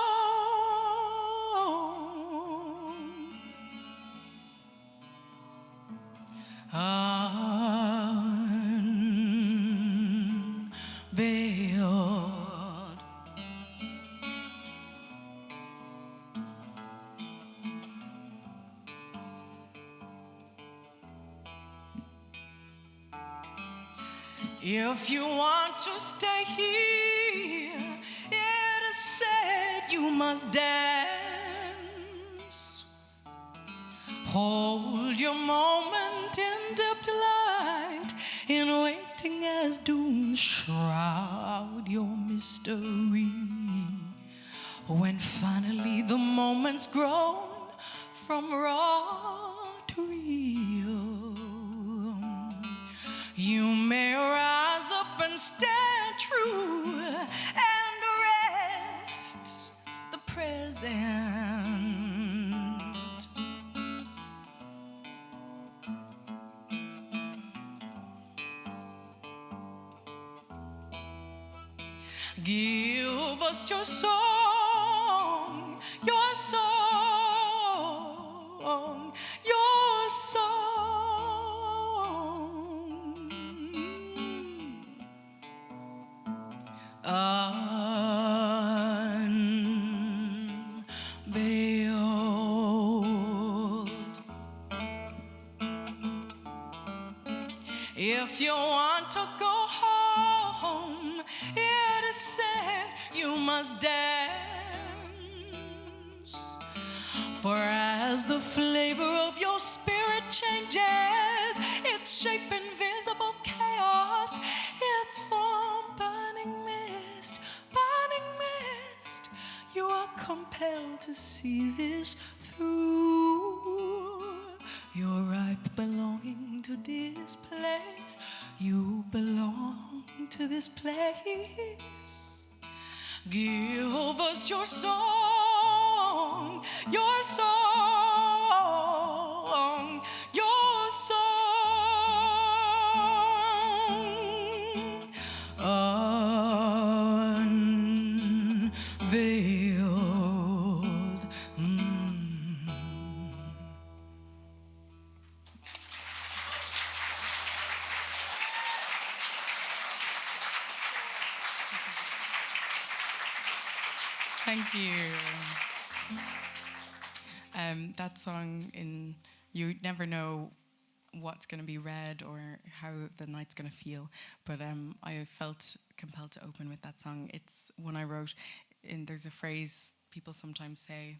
Unveiled. If you want to stay here, it is said you must dance. Hold your moment in deep delight, in waiting as dunes shroud your mystery. When finally the moment's grown from raw to real, you may rise up and stand true and rest the present. Give us your song, your song, your song. Unveiled. If you want to go home, it is said you must dance. For as the flavor of your spirit changes, its shape in visible chaos, its form burning mist, you are compelled to see this through. You're ripe belonging to this place. You belong to this place. Give us your song, your song, your song. Unveiled. Thank you. That song, you never know what's going to be read or how the night's going to feel, but I felt compelled to open with that song. It's one I wrote. There's a phrase people sometimes say,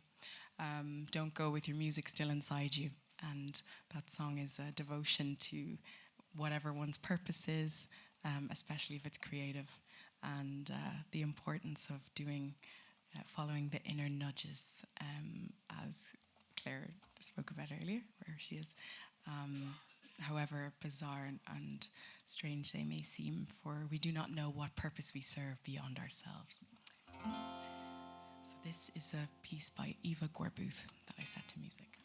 don't go with your music still inside you. And that song is a devotion to whatever one's purpose is, especially if it's creative, and the importance of following the inner nudges, as Claire spoke about earlier, where she is, however bizarre and strange they may seem, for we do not know what purpose we serve beyond ourselves. So this is a piece by Eva Gorbuth that I set to music.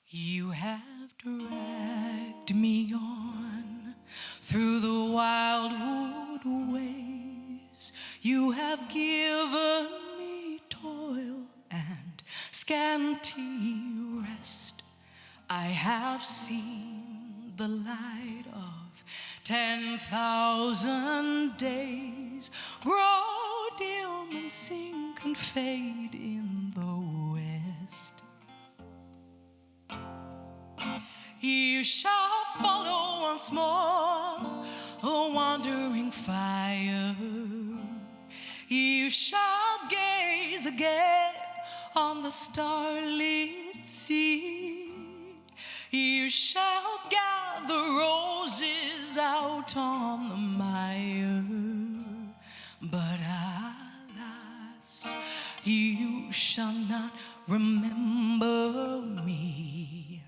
You have dragged me on through the wildwood ways. You have given me toil and scanty rest. I have seen the light of 10,000 days grow dim and sink and fade in the west. You shall follow once more a wandering fire the starlit sea. You shall gather roses out on the mire, but alas, you shall not remember me.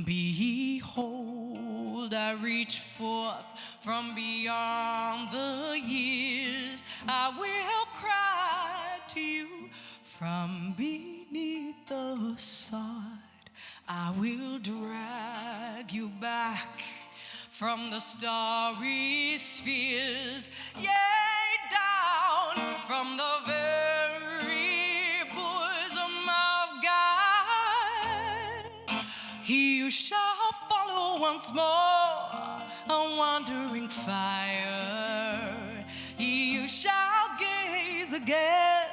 Behold, I reach forth from beyond the years. I will cry to you from beneath the sod. I will drag you back from the starry spheres, yea, down from the very bosom of God. You shall follow once more a wandering fire. You shall gaze again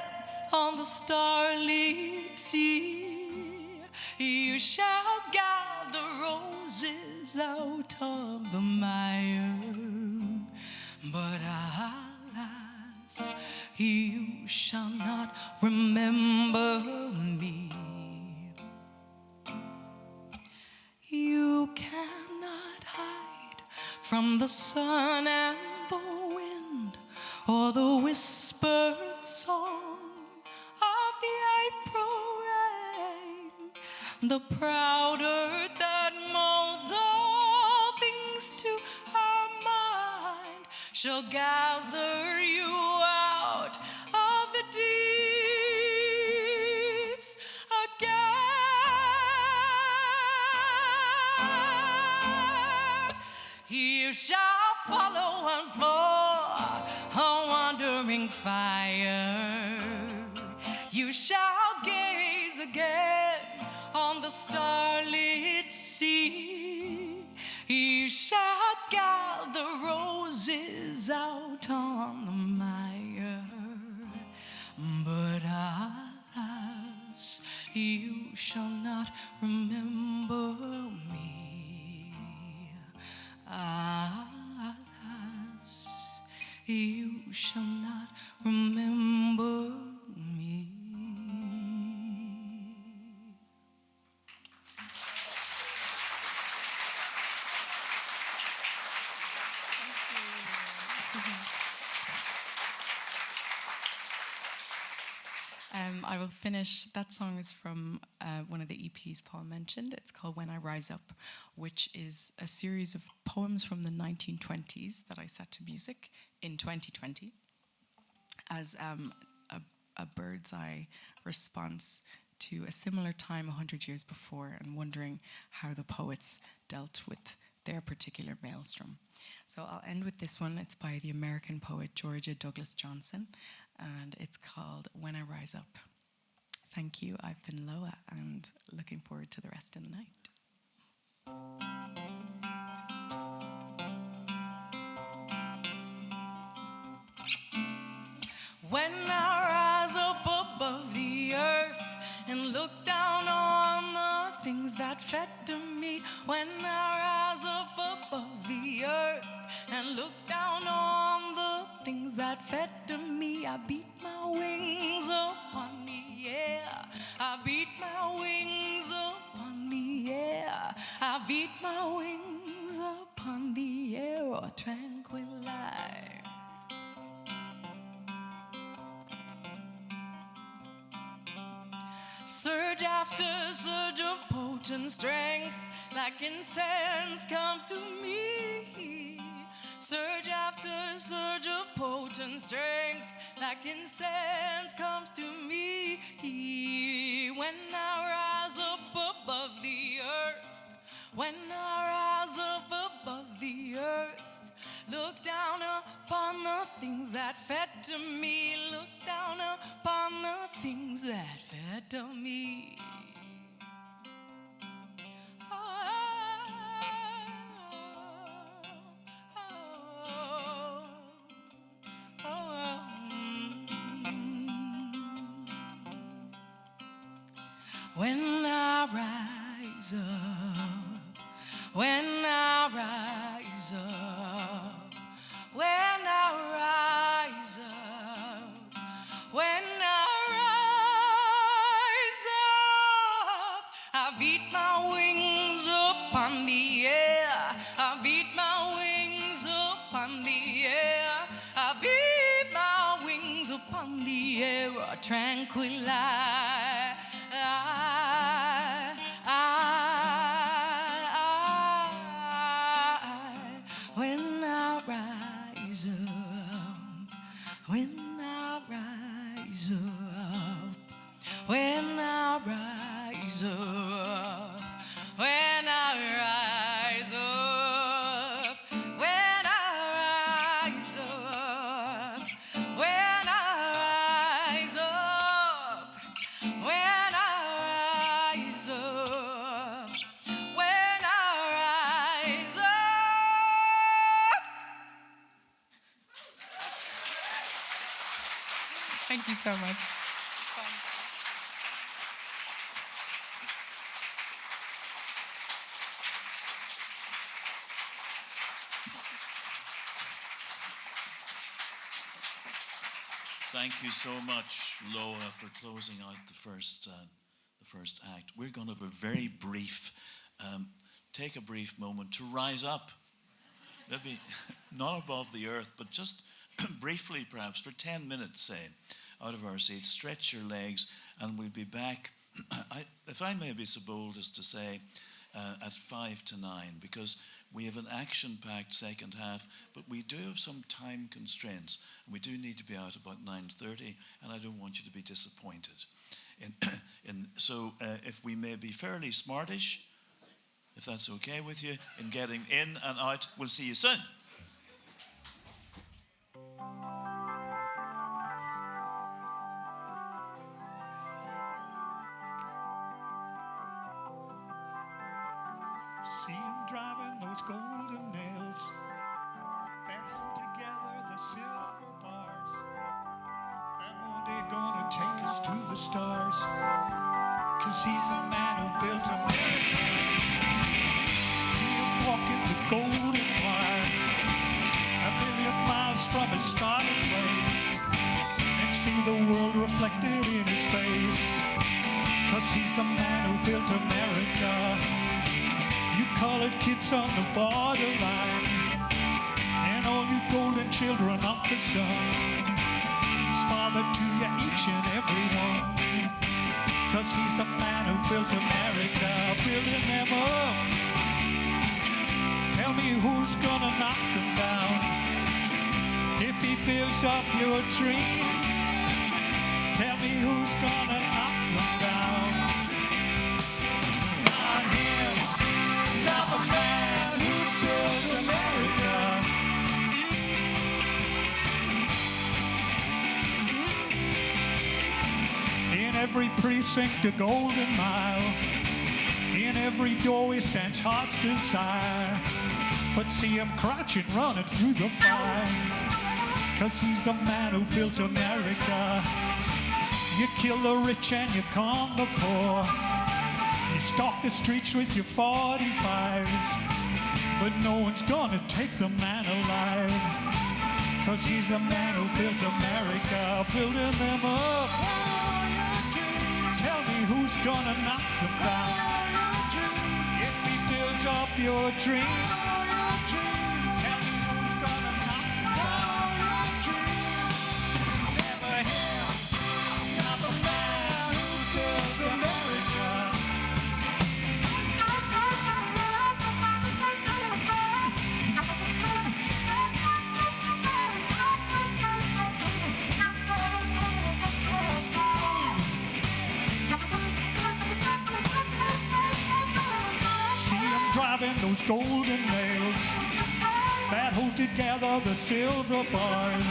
on the starlit sea. You shall gather roses out of the mire, but alas, you shall not remember me. You cannot hide from the sun and the wind, or the whispered song of the April rain. The proud earth that molds all things to her mind shall gather you out of the deeps again. You shall follow once more a wandering fire. You shall gaze again on the starlit sea. You shall gather roses out on the mire, but alas, you shall not remember me. Alas, you shall not remember me. I will finish. That song is from one of the EPs Paul mentioned. It's called When I Rise Up, which is a series of poems from the 1920s that I set to music in 2020 as a bird's eye response to a similar time 100 years before, and wondering how the poets dealt with their particular maelstrom. So I'll end with this one. It's by the American poet Georgia Douglas Johnson, and it's called When I Rise Up. Thank you. I've been Loah, and looking forward to the rest of the night. When I rise up above the earth and look down on the things that fed to me, when I rise up above the earth and look down on the things that fed to me, I beat my wings upon the air. I beat my wings upon the air. I beat my wings upon the air. Oh, tranquil life. Surge after surge of potent strength, like incense comes to me. Surge after surge of potent strength, like incense comes to me. When I rise up above the earth, when I rise up above the earth, look down upon the things that fed to me. Look down upon the things that fed to me. When I rise up, when I rise up, when I rise up, when I beat my wings up on the air. I beat my wings up on the air. I beat my wings up on the air. Tranquilize. When I rise up, when I rise up, when I rise up, when I rise up, when I rise up, when I rise up, when I rise up, when I rise up. Thank you so much. Thank you so much, Loah, for closing out the first act. We're going to have a very brief, take a brief moment to rise up. Maybe not above the earth, but just briefly, perhaps for 10 minutes, say, out of our seats. Stretch your legs, and we'll be back. If I may be so bold as to say, at 5 to 9, because we have an action-packed second half, but we do have some time constraints, and we do need to be out about 9:30, and I don't want you to be disappointed. So if we may be fairly smartish, if that's okay with you, in getting in and out, we'll see you soon. See him driving those golden nails that hold together the silver bars. That one day gonna take us to the stars, 'cause he's a man who builds America. See him walking the golden wire, a million miles from his starting place, and see the world reflected in his face, 'cause he's a man who builds America. You colored kids on the borderline, and all you golden children of the sun, he's father to you, each and every one, 'cause he's a man who builds America, building them up. Tell me who's gonna knock them down if he builds up your dreams. Tell me who's gonna knock them down. Not him. Not the man who builds America. In every precinct, a golden mile. In every doorway stands heart's desire. But see him crouching, running through the fire, 'cause he's the man who built America. You kill the rich and you calm the poor. You stalk the streets with your 45s, but no one's gonna take the man alive, 'cause he's a man who built America, building them up. Tell me who's gonna knock them down if he builds up your dreams. Tell me who's gonna knock them down. Never him, not the man who builds America. Driving those golden nails that hold together the silver bars.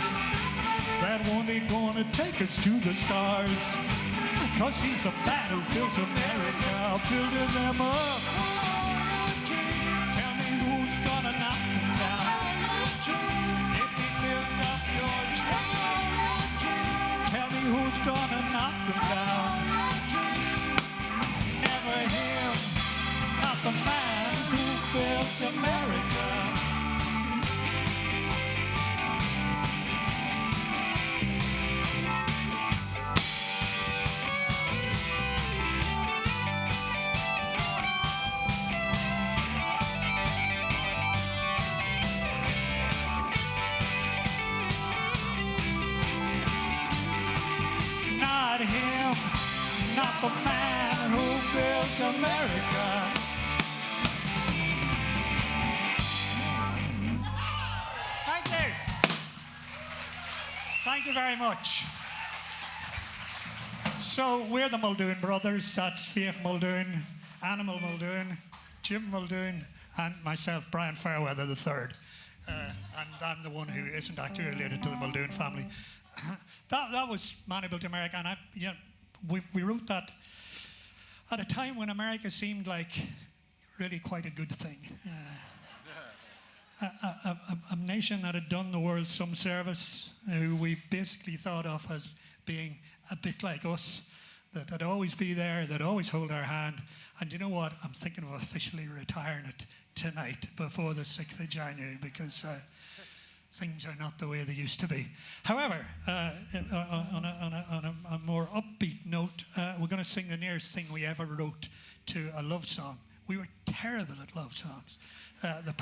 That one ain't gonna take us to the stars, 'cause he's a man who built America, building them up. Tell me who's gonna knock them down if he builds up your dreams. Tell me who's gonna knock them down. Never him, not the man who built America. the man who built America. Thank you. Thank you very much. So we're the Muldoon brothers. That's Fiach Muldoon, Animal Muldoon, Jim Muldoon, and myself, Brian Fairweather III. And I'm the one who isn't actually related to the Muldoon family. that was Man Built America, and we wrote that at a time when America seemed like really quite a good thing. A nation that had done the world some service, who we basically thought of as being a bit like us, that would always be there, that always hold our hand. And you know what? I'm thinking of officially retiring it tonight before the 6th of January because things are not the way they used to be. However, on a more upbeat note, we're going to sing the nearest thing we ever wrote to a love song. We were terrible at love songs. The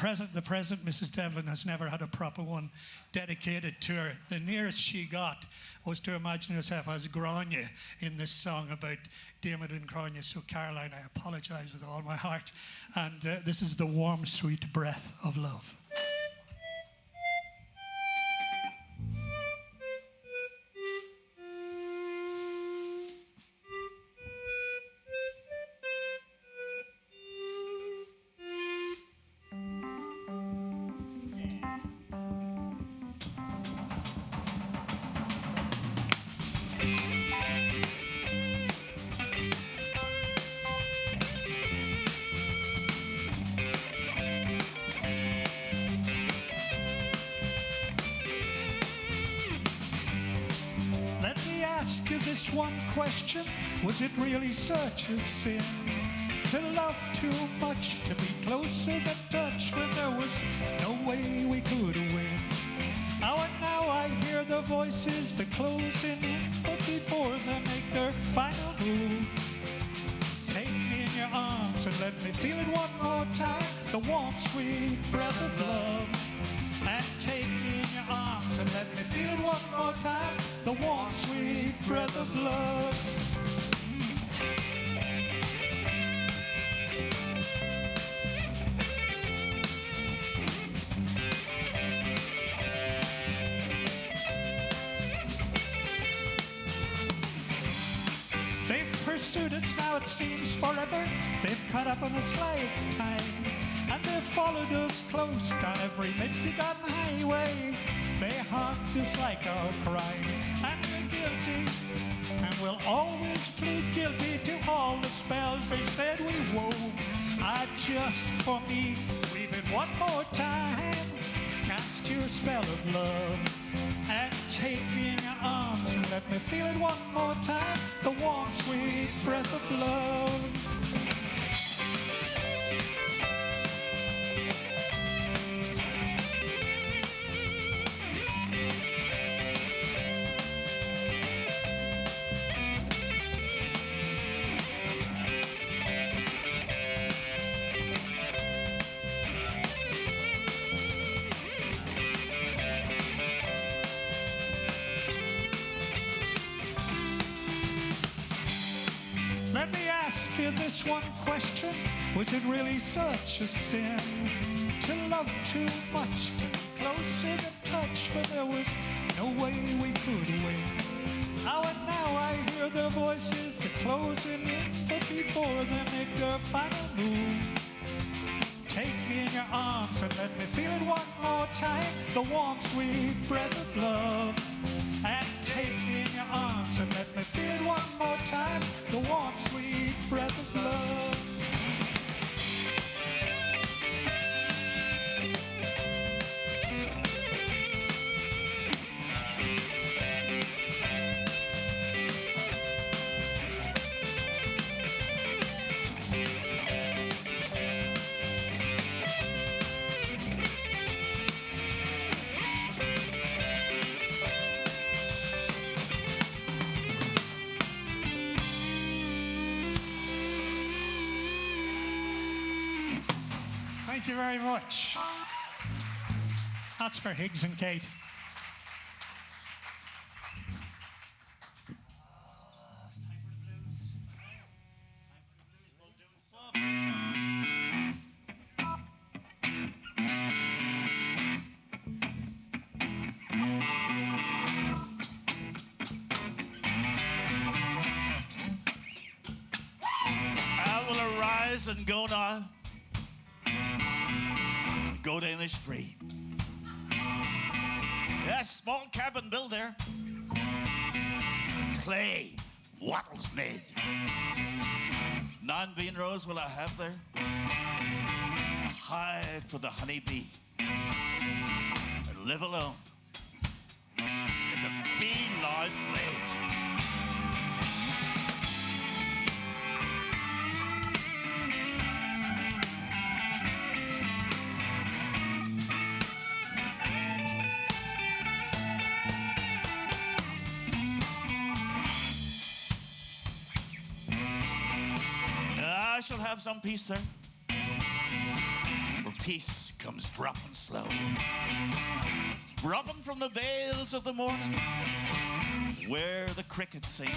present Mrs. Devlin has never had a proper one dedicated to her. The nearest she got was to imagine herself as Grania in this song about Diarmid and Grania. So Caroline, I apologise with all my heart. And this is the warm, sweet breath of love. This one question, was it really such a sin to love too much, to be closer than touch when there was no way we could win? Now and now I hear the voices, the closing in, but before they make their final move, take me in your arms and let me feel it one more time, the warm sweet breath of love. And take me in your arms and let me feel it one more time, the warm, sweet breath of love. They've pursued us now, it seems forever. They've caught up on us like time. And they've followed us close down every mid-forgotten highway. They haunt us like our crime, and we're guilty, and we'll always plead guilty to all the spells they said we wove. Just for me, weave it one more time, cast your spell of love, and take me in your arms and let me feel it one more time, the warm, sweet breath of love. Let me ask you this one question. Was it really such a sin to love too much, to be closer than touch when there was no way we could win? Now and now I hear their voices, they're closing in, but before they make their final move, take me in your arms and let me feel it one more time, the warm, sweet breath of love. And take me in your arms and let me feel it one more time, the warm, sweet breath of love. Thank you very much. That's for Higgs and Kate. rise and go now. Go Danish free. Yes, small cabin built there. Clay, wattles made. 9 bean rows will I have there. A hive for the honeybee. And live alone in the bee-loud glade. I shall have some peace there. For peace comes dropping slow. Dropping from the vales of the morning, where the cricket sings.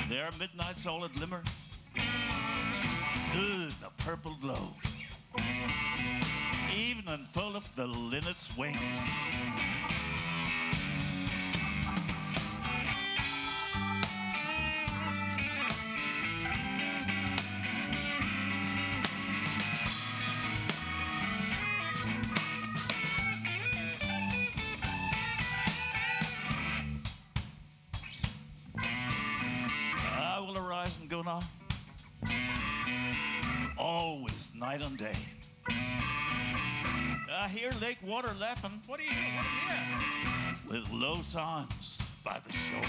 Their midnights all a glimmer. Ooh, the purple glow. Evening full of the linnet's wings. Go now. Always night and day. I hear lake water lapping. What do you hear? What do you hear? With low sounds by the shore.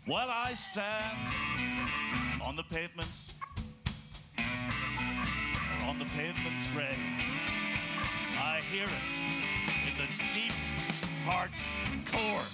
While I stand on the pavements gray, I hear it in the deep heart's core.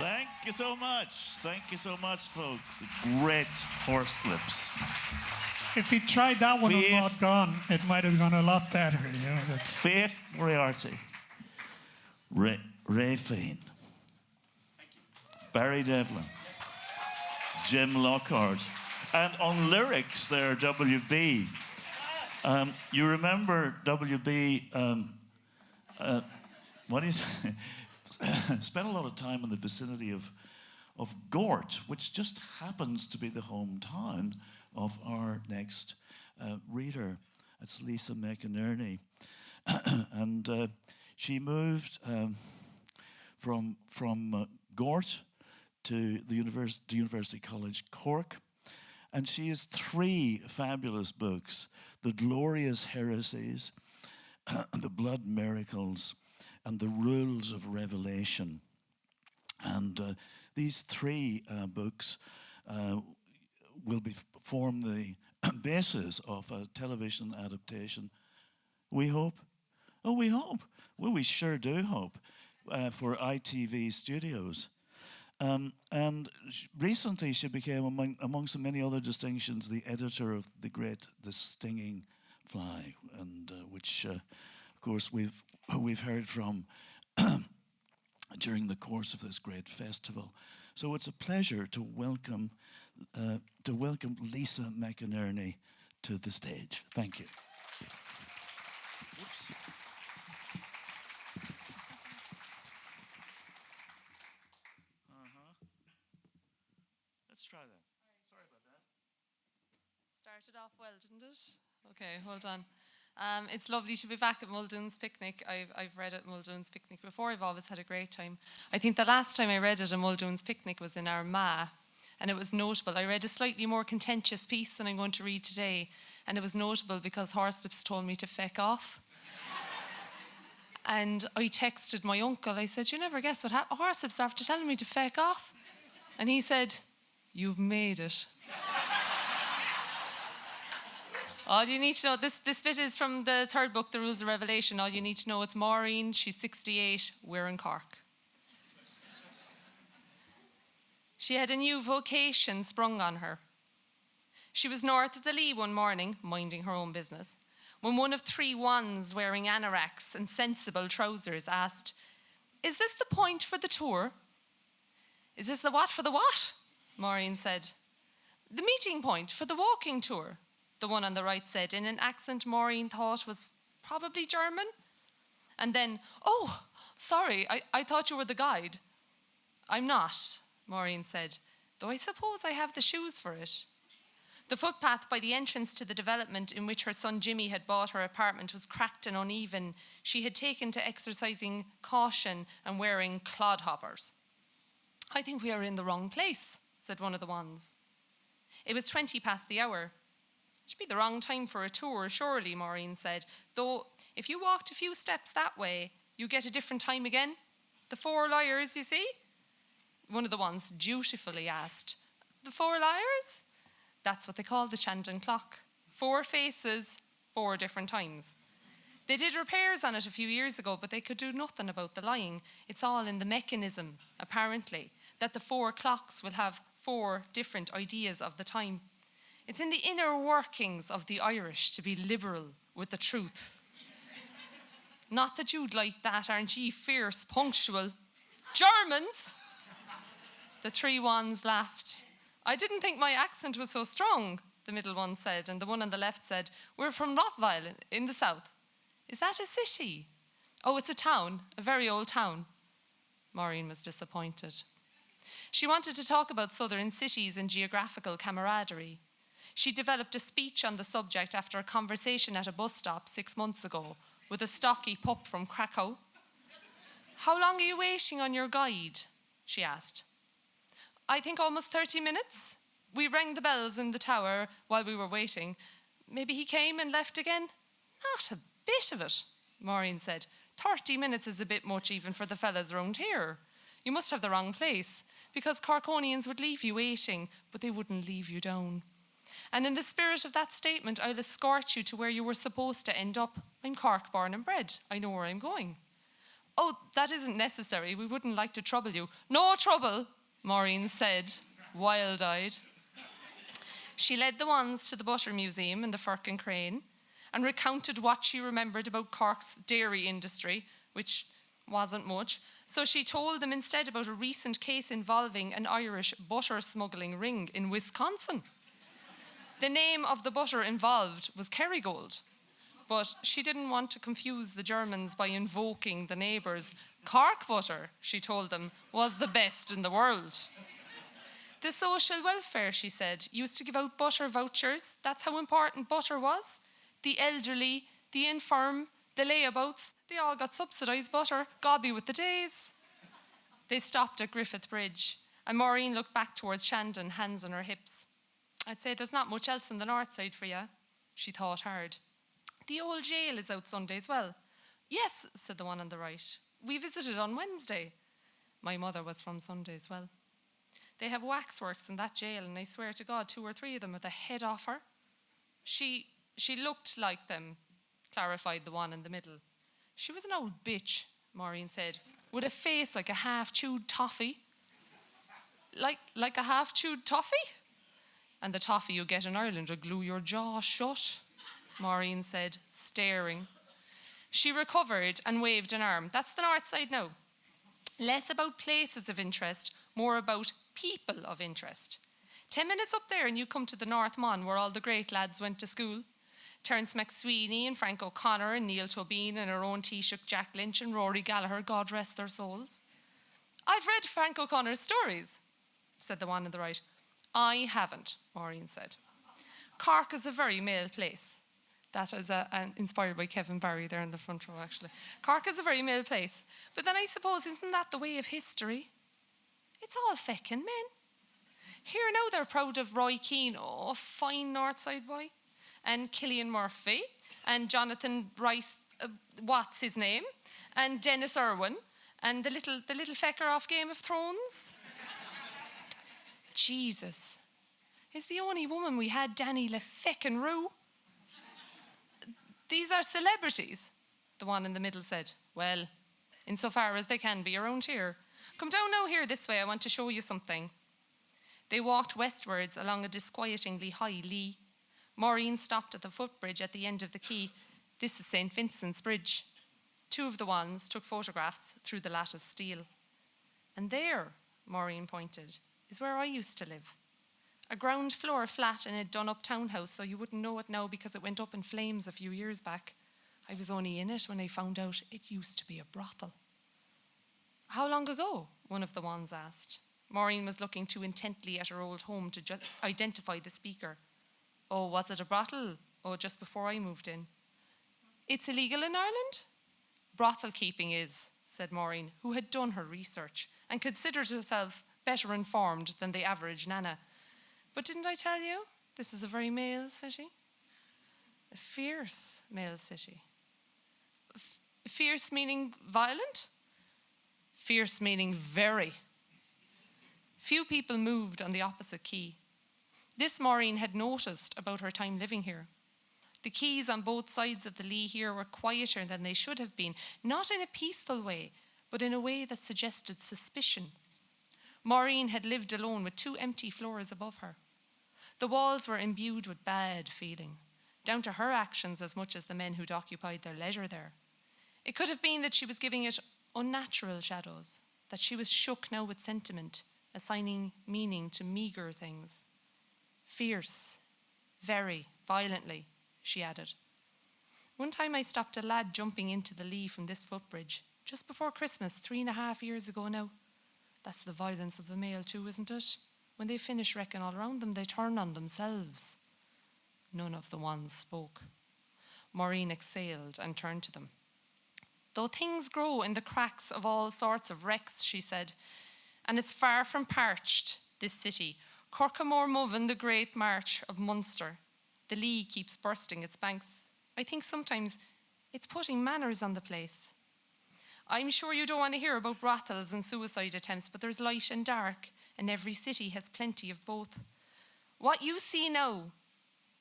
Thank you so much. Thank you so much, folks. The great Horslips. If he tried that one on Not Gone, it might have gone a lot better. You know, Faith Moriarty. Ray Fane. Barry Devlin. Jim Lockhart. And on lyrics there, WB. You remember WB, what do you say? Spent a lot of time in the vicinity of Gort, which just happens to be the hometown of our next reader. It's Lisa McInerney. And she moved from Gort to the University College Cork. And she has 3 fabulous books: The Glorious Heresies, The Blood Miracles, and The Rules of Revelation. And these 3 books will form the basis of a television adaptation, we hope. Oh, we hope. Well, we sure do hope, for ITV Studios. And recently she became, amongst the many other distinctions, the editor of The Stinging Fly, and which, of course, we've heard from during the course of this great festival. So it's a pleasure to welcome Lisa McInerney to the stage. Thank you. Oops. Let's try that. Sorry about that. Started off well, didn't it? Okay, hold on. It's lovely to be back at Muldoon's Picnic. I've read at Muldoon's Picnic before. I've always had a great time. I think the last time I read at a Muldoon's Picnic was in Armagh, and it was notable. I read a slightly more contentious piece than I'm going to read today, and it was notable because Horslips told me to feck off. And I texted my uncle. I said, "You never guess what happened. Horslips after telling me to feck off." And he said, "You've made it." All you need to know, this bit is from the 3rd book, The Rules of Revelation. All you need to know, it's Maureen, she's 68, we're in Cork. She had a new vocation sprung on her. She was north of the Lee one morning, minding her own business, when one of three wands wearing anoraks and sensible trousers asked, "Is this the point for the tour?" "Is this the what for the what?" Maureen said. "The meeting point for the walking tour," the one on the right said in an accent Maureen thought was probably German. And then, "Oh, sorry, I thought you were the guide." "I'm not," Maureen said, "though I suppose I have the shoes for it." The footpath by the entrance to the development in which her son Jimmy had bought her apartment was cracked and uneven. She had taken to exercising caution and wearing clodhoppers. "I think we are in the wrong place," said one of the ones. It was 20 past the hour. "It should be the wrong time for a tour, surely," Maureen said. "Though, if you walked a few steps that way, you get a different time again. The Four Liars, you see?" One of the ones dutifully asked, "The Four Liars?" That's what they call the Shandon clock. 4 faces, 4 different times. They did repairs on it a few years ago, but they could do nothing about the lying. It's all in the mechanism, apparently, that the 4 clocks will have 4 different ideas of the time. It's in the inner workings of the Irish to be liberal with the truth. Not that you'd like that, aren't ye? Fierce, punctual Germans! The 3 ones laughed. "I didn't think my accent was so strong," the middle one said, and the one on the left said, "We're from Rothweil in the south." "Is that a city?" "Oh, it's a town, a very old town." Maureen was disappointed. She wanted to talk about southern cities and geographical camaraderie. She developed a speech on the subject after a conversation at a bus stop 6 months ago with a stocky pup from Krakow. "How long are you waiting on your guide?" she asked. "I think almost 30 minutes. We rang the bells in the tower while we were waiting. Maybe he came and left again." "Not a bit of it," Maureen said. 30 minutes is a bit much even for the fellas round here. You must have the wrong place, because Corkonians would leave you waiting, but they wouldn't leave you down. And in the spirit of that statement, I'll escort you to where you were supposed to end up. I'm Cork born and bred. I know where I'm going." "Oh, that isn't necessary. We wouldn't like to trouble you." "No trouble," Maureen said, wild-eyed. She led the ones to the Butter Museum and the Firkin Crane and recounted what she remembered about Cork's dairy industry, which wasn't much. So she told them instead about a recent case involving an Irish butter smuggling ring in Wisconsin. The name of the butter involved was Kerrygold, but she didn't want to confuse the Germans by invoking the neighbours. Cork butter, she told them, was the best in the world. The social welfare, she said, used to give out butter vouchers. That's how important butter was. The elderly, the infirm, the layabouts, they all got subsidised butter. God be with the days. They stopped at Griffith Bridge, and Maureen looked back towards Shandon, hands on her hips. "I'd say there's not much else on the north side for you," she thought hard. "The old jail is out Sunday as well." "Yes," said the one on the right. "We visited on Wednesday." My mother was from Sunday as well. "They have waxworks in that jail, and I swear to God, 2 or 3 of them with a head off her." She looked like them, clarified the one in the middle. "She was an old bitch," Maureen said, "with a face like a half-chewed toffee." Like a half-chewed toffee? "And the toffee you get in Ireland will glue your jaw shut," Maureen said, staring. She recovered and waved an arm. "That's the north side now. Less about places of interest, more about people of interest. 10 minutes up there and you come to the North Mon, where all the great lads went to school. Terence McSweeney and Frank O'Connor and Neil Tobin and our own Taoiseach Jack Lynch and Rory Gallagher, God rest their souls." "I've read Frank O'Connor's stories," said the one on the right. "I haven't," Maureen said. "Cork is a very male place." That is inspired by Kevin Barry there in the front row, actually. "Cork is a very male place. But then I suppose, isn't that the way of history? It's all feckin' men. Here now they're proud of Roy Keane, oh, fine Northside boy, and Killian Murphy, and Jonathan Rice, what's his name, and Dennis Irwin, and the little fecker off Game of Thrones. Jesus, is the only woman we had Danny Le feckin' Rue? These are celebrities," the one in the middle said. "Well, insofar as they can be around here. Come down now here this way, I want to show you something." They walked westwards along a disquietingly high lea. Maureen stopped at the footbridge at the end of the quay. This is St. Vincent's Bridge. 2 of the wands took photographs through the lattice steel. And there, Maureen pointed, is where I used to live. A ground floor flat in a done-up townhouse, though you wouldn't know it now because it went up in flames a few years back. I was only in it when I found out it used to be a brothel. How long ago? One of the wands asked. Maureen was looking too intently at her old home to identify the speaker. Oh, was it a brothel? Oh, just before I moved in. It's illegal in Ireland? Brothel keeping is, said Maureen, who had done her research and considered herself better informed than the average nana. But didn't I tell you, this is a very male city? A fierce male city. Fierce meaning violent? Fierce meaning very. Few people moved on the opposite quay. This Maureen had noticed about her time living here. The quays on both sides of the Lee here were quieter than they should have been, not in a peaceful way, but in a way that suggested suspicion. Maureen had lived alone with 2 empty floors above her. The walls were imbued with bad feeling, down to her actions as much as the men who'd occupied their leisure there. It could have been that she was giving it unnatural shadows, that she was shook now with sentiment, assigning meaning to meagre things. Fierce, very, violently, she added. One time I stopped a lad jumping into the Lee from this footbridge, just before Christmas, 3.5 years ago now. That's the violence of the male too, isn't it? When they finish wrecking all around them, they turn on themselves. None of the ones spoke. Maureen exhaled and turned to them. Though things grow in the cracks of all sorts of wrecks, she said, and it's far from parched, this city, Corcamore Moven, the great march of Munster. The Lee keeps bursting its banks. I think sometimes it's putting manners on the place. I'm sure you don't want to hear about brothels and suicide attempts, but there's light and dark, and every city has plenty of both. What you see now,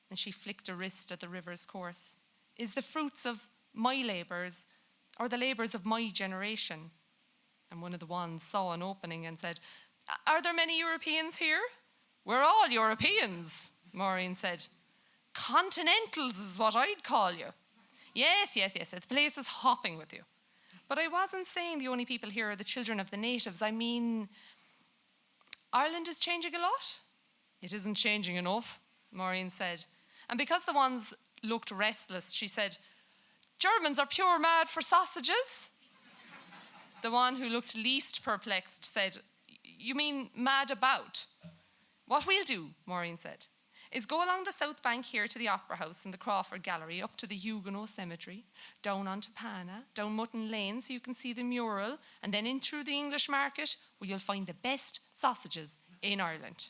and she flicked a wrist at the river's course, is the fruits of my labours, or the labours of my generation. And one of the ones saw an opening and said, are there many Europeans here? We're all Europeans, Maureen said. Continentals is what I'd call you. Yes, the place is hopping with you. But I wasn't saying the only people here are the children of the natives. I mean, Ireland is changing a lot. It isn't changing enough, Maureen said. And because the ones looked restless, she said, Germans are pure mad for sausages. The one who looked least perplexed said, you mean mad about? What we'll do, Maureen said, is go along the south bank here to the Opera House and the Crawford Gallery, up to the Huguenot Cemetery, down onto Pana, down Mutton Lane so you can see the mural, and then in through the English Market where you'll find the best sausages in Ireland.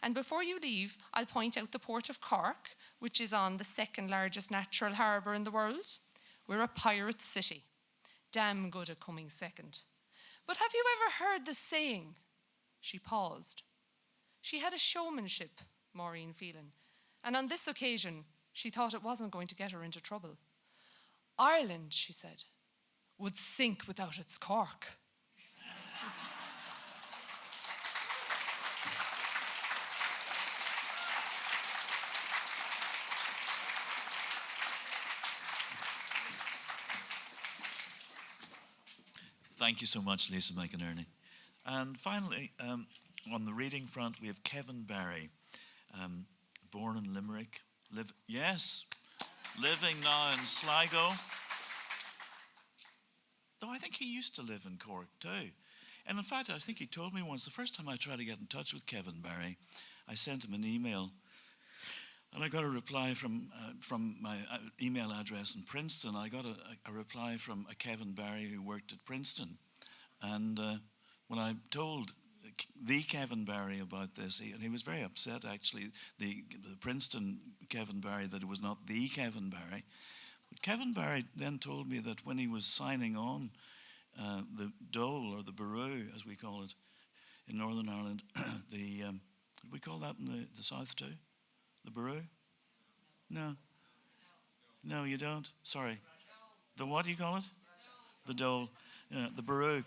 And before you leave, I'll point out the port of Cork, which is on the 2nd largest natural harbour in the world. We're a pirate city. Damn good at coming second. But have you ever heard the saying? She paused. She had a showmanship, Maureen feeling, and on this occasion, she thought it wasn't going to get her into trouble. Ireland, she said, would sink without its Cork. Thank you so much, Lisa McInerney. And finally, on the reading front, we have Kevin Barry, born in Limerick, living now in Sligo. Though I think he used to live in Cork too. And in fact, I think he told me once, the first time I tried to get in touch with Kevin Barry, I sent him an email, and I got a reply from my email address in Princeton. I got a reply from a Kevin Barry who worked at Princeton. And when I told the Kevin Barry about this, he was very upset, actually, the Princeton Kevin Barry, that it was not the Kevin Barry. But Kevin Barry then told me that when he was signing on the dole, or the barrow, as we call it, in Northern Ireland, we call that in the South too? The barrow? No. No, you don't? Sorry. The what do you call it? The dole. The barrow.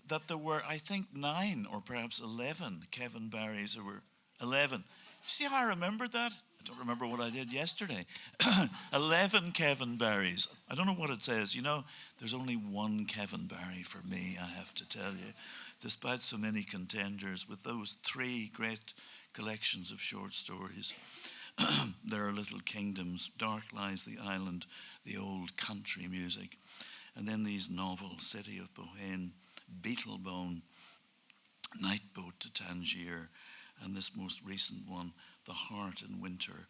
That there were, I think, 9 or perhaps 11 Kevin Barrys. There were 11. You see how I remembered that? I don't remember what I did yesterday. 11 Kevin Barrys. I don't know what it says. You know, there's only one Kevin Barry for me, I have to tell you. Despite so many contenders, with those 3 great collections of short stories, there are little kingdoms. Dark lies the island, the old country music. And then these novels, City of Bohane, Beetlebone, Night Boat to Tangier, and this most recent one, The Heart in Winter,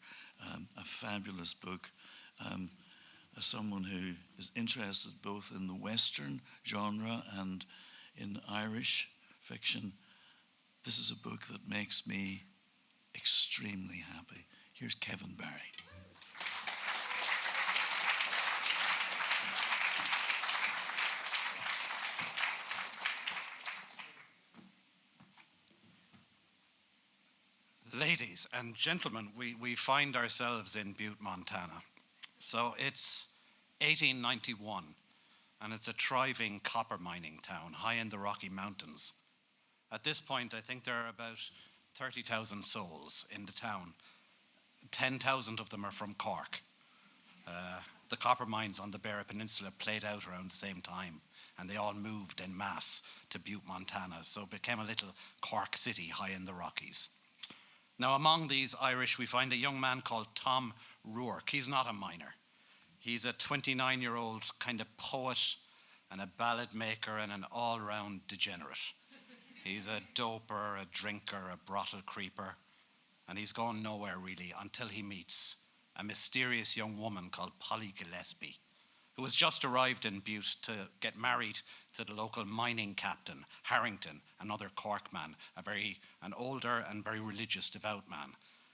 a fabulous book. As someone who is interested both in the Western genre and in Irish fiction, this is a book that makes me extremely happy. Here's Kevin Barry. Ladies and gentlemen, we find ourselves in Butte, Montana. So it's 1891, and it's a thriving copper mining town high in the Rocky Mountains. At this point, I think there are about 30,000 souls in the town. 10,000 of them are from Cork. The copper mines on the Beara Peninsula played out around the same time, and they all moved en masse to Butte, Montana. So it became a little Cork city high in the Rockies. Now, among these Irish, we find a young man called Tom Rourke. He's not a miner. He's a 29-year-old kind of poet and a ballad maker and an all-round degenerate. He's a doper, a drinker, a brothel creeper, and he's going nowhere really until he meets a mysterious young woman called Polly Gillespie, who has just arrived in Butte to get married to the local mining captain, Harrington, another Cork man, an older and very religious, devout man.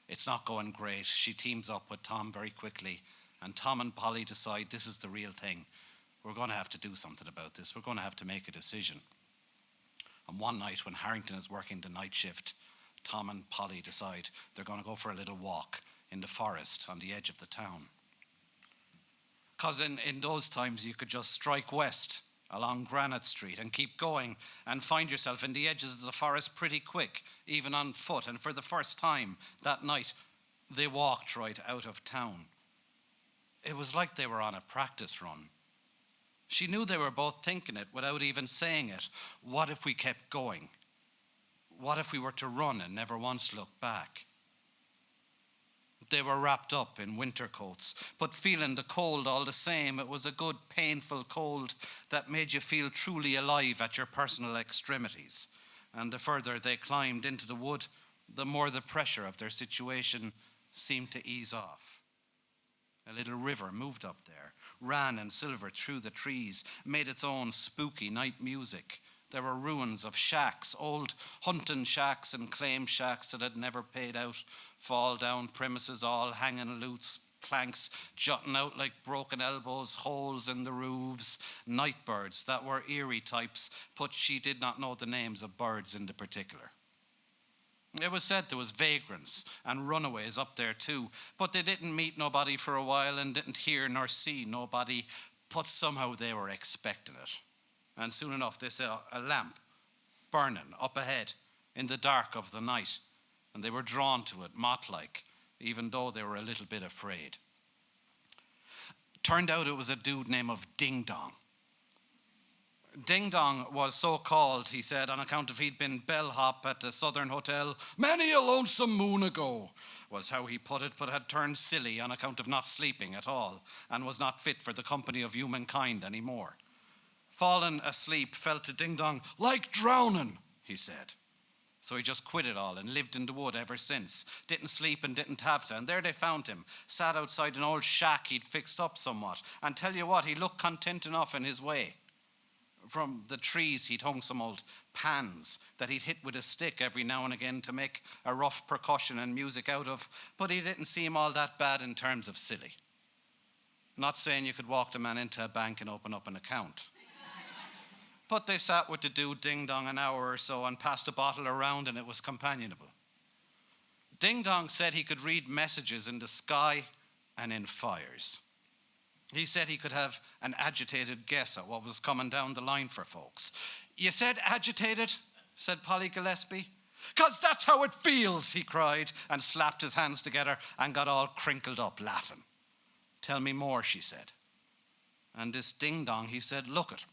It's not going great. She teams up with Tom very quickly, and Tom and Polly decide this is the real thing. We're going to have to do something about this. We're going to have to make a decision. And one night when Harrington is working the night shift, Tom and Polly decide they're going to go for a little walk in the forest on the edge of the town. Because in those times you could just strike west along Granite Street and keep going and find yourself in the edges of the forest pretty quick, even on foot. And for the first time that night, they walked right out of town. It was like they were on a practice run. She knew they were both thinking it without even saying it. What if we kept going? What if we were to run and never once look back? They were wrapped up in winter coats, but feeling the cold all the same. It was a good, painful cold that made you feel truly alive at your personal extremities. And the further they climbed into the wood, the more the pressure of their situation seemed to ease off. A little river moved up there, ran in silver through the trees, made its own spooky night music. There were ruins of shacks, old hunting shacks and claim shacks that had never paid out, fall down premises all hanging loose, planks jutting out like broken elbows, holes in the roofs, night birds that were eerie types, but she did not know the names of birds in the particular. It was said there was vagrants and runaways up there too, but they didn't meet nobody for a while and didn't hear nor see nobody, but somehow they were expecting it. And soon enough they saw a lamp burning up ahead in the dark of the night, and they were drawn to it, moth-like, even though they were a little bit afraid. Turned out it was a dude named Ding Dong. Ding Dong was so called, he said, on account of he'd been bellhop at the Southern Hotel many a lonesome moon ago, was how he put it, but had turned silly on account of not sleeping at all, and was not fit for the company of humankind anymore. Fallen asleep felt to Ding Dong like drowning, he said. So he just quit it all and lived in the wood ever since. Didn't sleep and didn't have to. And there they found him, sat outside an old shack he'd fixed up somewhat. And tell you what, he looked content enough in his way. From the trees he'd hung some old pans that he'd hit with a stick every now and again to make a rough percussion and music out of. But he didn't seem all that bad in terms of silly. Not saying you could walk the man into a bank and open up an account. But they sat with the dude Ding Dong an hour or so and passed a bottle around, and it was companionable. Ding Dong said he could read messages in the sky and in fires. He said he could have an agitated guess at what was coming down the line for folks. You said agitated, said Polly Gillespie. "'Cause that's how it feels," he cried, and slapped his hands together and got all crinkled up laughing. "Tell me more," she said. And this ding-dong, he said, "Look it.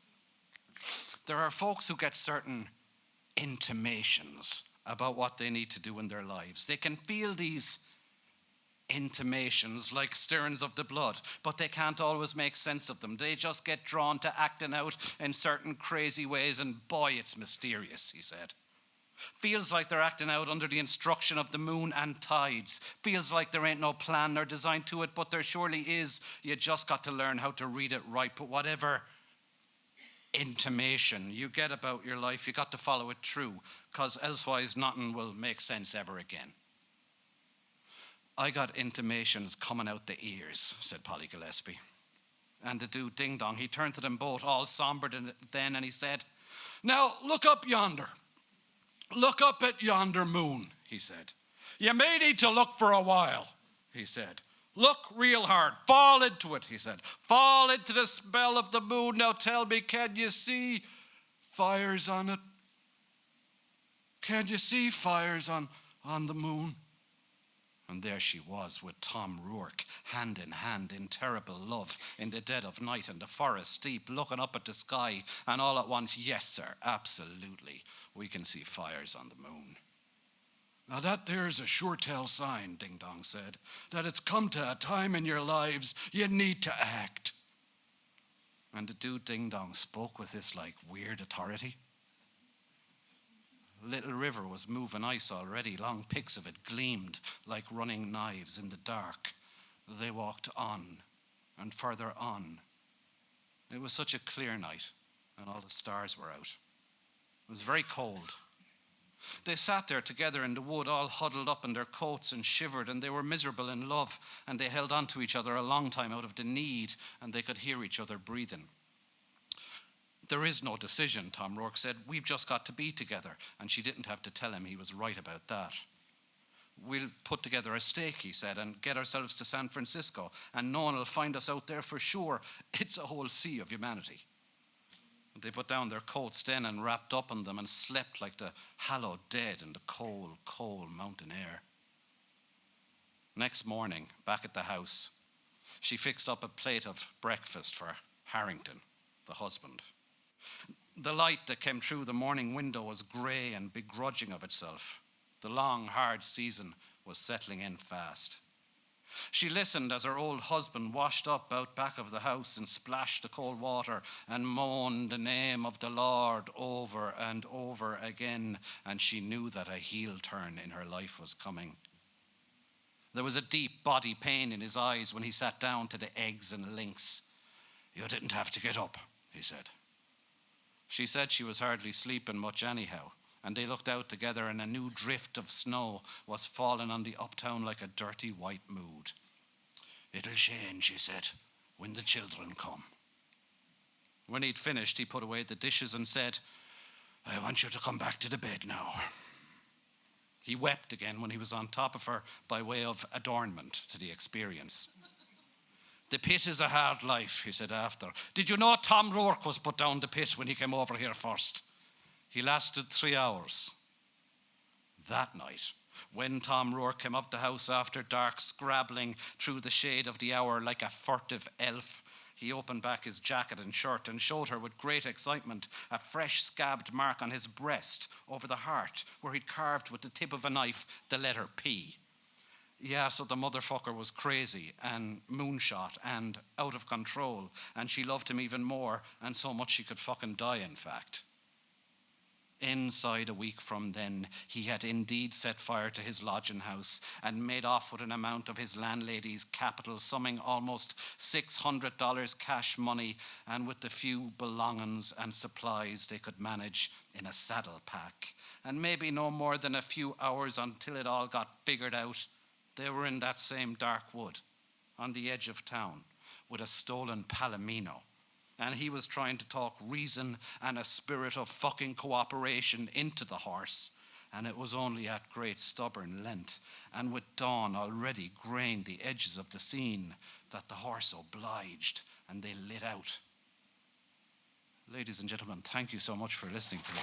There are folks who get certain intimations about what they need to do in their lives. They can feel these intimations like stirrings of the blood, but they can't always make sense of them. They just get drawn to acting out in certain crazy ways, and boy, it's mysterious," he said. "Feels like they're acting out under the instruction of the moon and tides. Feels like there ain't no plan or design to it, but there surely is. You just got to learn how to read it right. But whatever intimation you get about your life, you got to follow it through, because elsewise nothing will make sense ever again." "I got intimations coming out the ears," said Polly Gillespie. And the dude Ding Dong, he turned to them both, all somber then, and he said, "Now look up yonder. Look up at yonder moon," he said. "You may need to look for a while," he said. "Look real hard. Fall into it," he said. "Fall into the spell of the moon. Now tell me, can you see fires on it? Can you see fires on the moon?" And there she was with Tom Rourke, hand in hand in terrible love, in the dead of night in the forest deep, looking up at the sky, and all at once, "Yes, sir, absolutely. We can see fires on the moon." "Now that there's a sure tell sign," Ding Dong said, "that it's come to a time in your lives you need to act." And the dude Ding Dong spoke with this like weird authority. Little River was moving ice already. Long picks of it gleamed like running knives in the dark. They walked on and further on. It was such a clear night, and all the stars were out. It was very cold. They sat there together in the wood, all huddled up in their coats, and shivered, and they were miserable in love, and they held on to each other a long time out of the need, and they could hear each other breathing. "There is no decision," Tom Rourke said. "We've just got to be together." And she didn't have to tell him he was right about that. "We'll put together a stake," he said, "and get ourselves to San Francisco, and no one will find us out there for sure. It's a whole sea of humanity." They put down their coats then and wrapped up in them and slept like the hallowed dead in the cold, cold mountain air. Next morning, back at the house, she fixed up a plate of breakfast for Harrington, the husband. The light that came through the morning window was grey and begrudging of itself. The long, hard season was settling in fast. She listened as her old husband washed up out back of the house and splashed the cold water and moaned the name of the Lord over and over again, and she knew that a heel turn in her life was coming. There was a deep body pain in his eyes when he sat down to the eggs and links. "You didn't have to get up," he said. She said she was hardly sleeping much anyhow, and they looked out together, and a new drift of snow was falling on the uptown like a dirty white mood. "It'll change," she said, "when the children come." When he'd finished, he put away the dishes and said, "I want you to come back to the bed now." He wept again when he was on top of her by way of adornment to the experience. "The pit is a hard life," he said after. "Did you know Tom Rourke was put down the pit when he came over here first? He lasted 3 hours. That night, when Tom Rourke came up the house after dark, scrabbling through the shade of the hour like a furtive elf, he opened back his jacket and shirt and showed her with great excitement a fresh scabbed mark on his breast over the heart where he'd carved with the tip of a knife the letter P. Yeah, so the motherfucker was crazy and moonshot and out of control, and she loved him even more, and so much she could fucking die, in fact. Inside a week from then, he had indeed set fire to his lodging house and made off with an amount of his landlady's capital, summing almost $600 cash money, and with the few belongings and supplies they could manage in a saddle pack. And maybe no more than a few hours until it all got figured out, they were in that same dark wood on the edge of town with a stolen palomino. And he was trying to talk reason and a spirit of fucking cooperation into the horse. And it was only at great stubborn length, and with dawn already graying the edges of the scene, that the horse obliged and they lit out. Ladies and gentlemen, thank you so much for listening to me.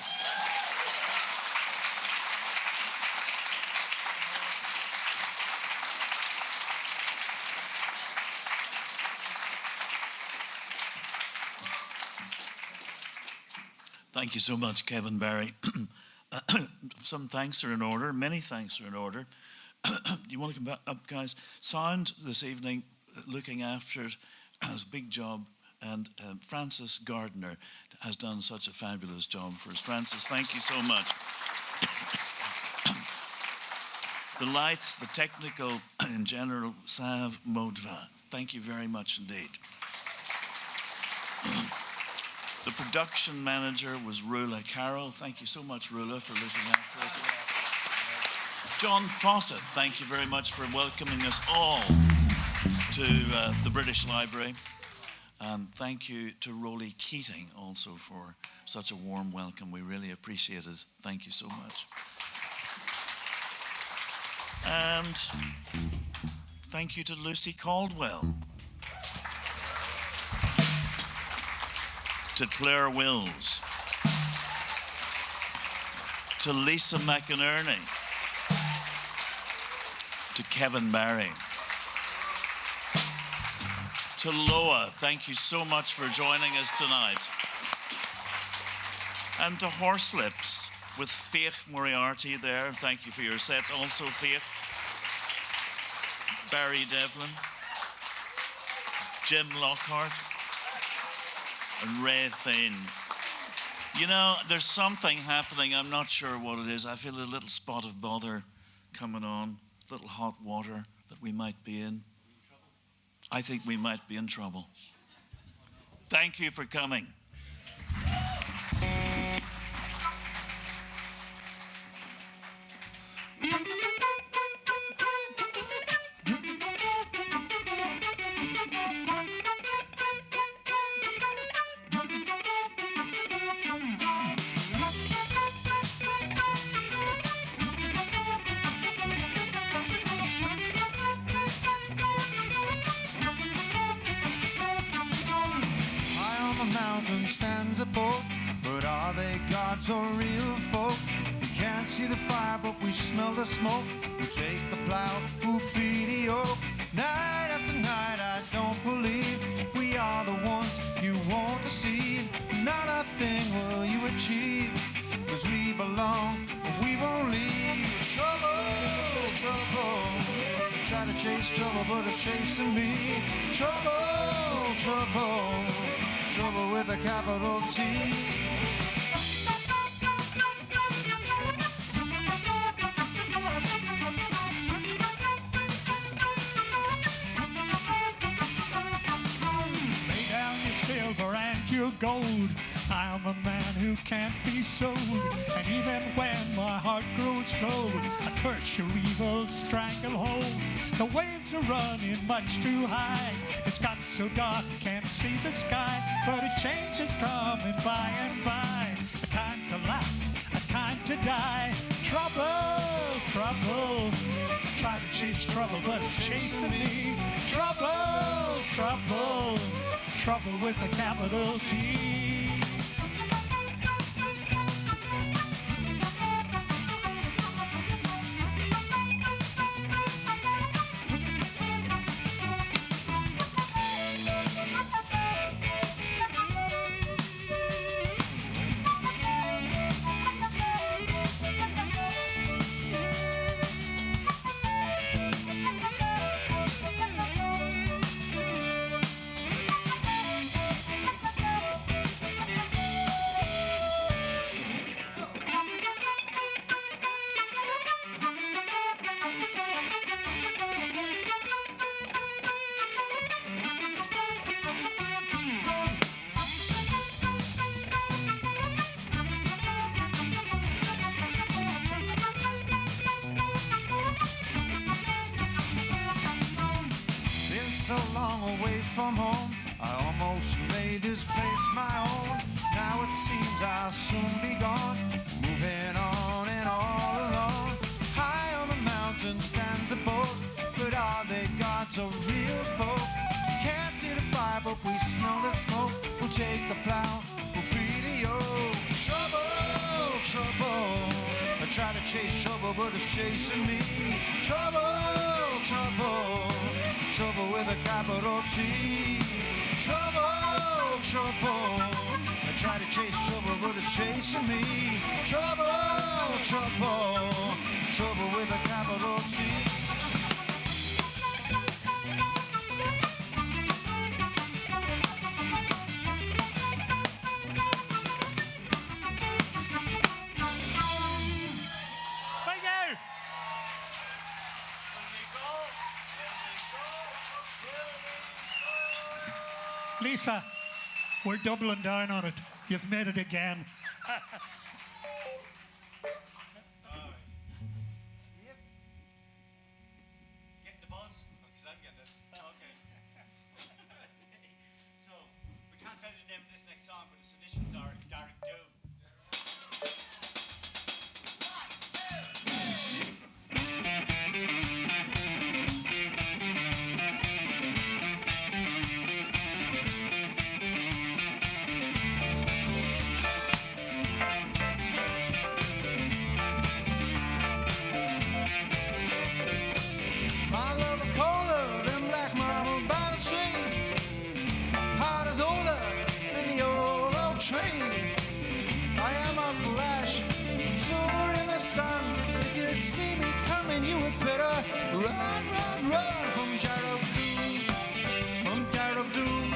Thank you so much, Kevin Barry. Some thanks are in order. Many thanks are in order. You want to come back up, guys? Sound this evening, looking after it, has a big job. And Francis Gardner has done such a fabulous job for us. Francis, thank you so much. The lights, the technical, in general, Sav Modva. Thank you very much indeed. The production manager was Rula Carroll. Thank you so much, Rula, for looking after us. John Fawcett, thank you very much for welcoming us all to the British Library. And thank you to Rolly Keating also for such a warm welcome. We really appreciate it. Thank you so much. And thank you to Lucy Caldwell, to Clair Wills, to Lisa McInerney, to Kevin Barry, to Loah, thank you so much for joining us tonight. And to Horslips with Faith Moriarty there. Thank you for your set also, Faith. Barry Devlin, Jim Lockhart, and Ray Thane. You know, there's something happening. I'm not sure what it is. I feel a little spot of bother coming on, a little hot water that we might be in. I think we might be in trouble. Thank you for coming. Stands a boat, but are they gods or real folk? We can't see the fire, but we smell the smoke. Who take the plow, who be the oak? Night after night, I don't believe we are the ones you won't deceive. Not a thing will you achieve, 'cause we belong, we won't leave. Trouble, trouble, try to chase trouble, but it's chasing me. Trouble, trouble, trouble with a capital T. Lay down your silver and your gold. I am a man who can't be sold. And even when my heart grows cold, I curse your evil stranglehold. The waves are running much too high. It's got so dark, can't see the sky. But a change is coming by and by. A time to laugh, a time to die. Trouble, trouble. I try to chase trouble, but it's chasing me. Trouble, trouble. Trouble with a capital T. So long away from home, I almost made this place my own. Now it seems I'll soon be gone, moving on and all along. High on the mountain stands a boat, but are they gods or real folk? Can't see the fire, but we smell the smoke. We'll take the plow, we'll be the old. Trouble, trouble, I try to chase trouble, but it's chasing me. Trouble, trouble, trouble with a capital T. Trouble, trouble, I try to chase trouble, but it's chasing me. Trouble, trouble, trouble with a capital T. Thank you. Lisa, we're doubling down on it. You've made it again. Get the buzz? Because I'm getting it. Oh, okay. So, we can't tell you the name of this next song, but its initials are Derek Doom. My love is colder than black marble by the stream. Heart is older than the old oak tree. I am a flash, silver in the sun. If you see me coming, you had better run, run, run from Jarrock Doom, from Jarrock Doom,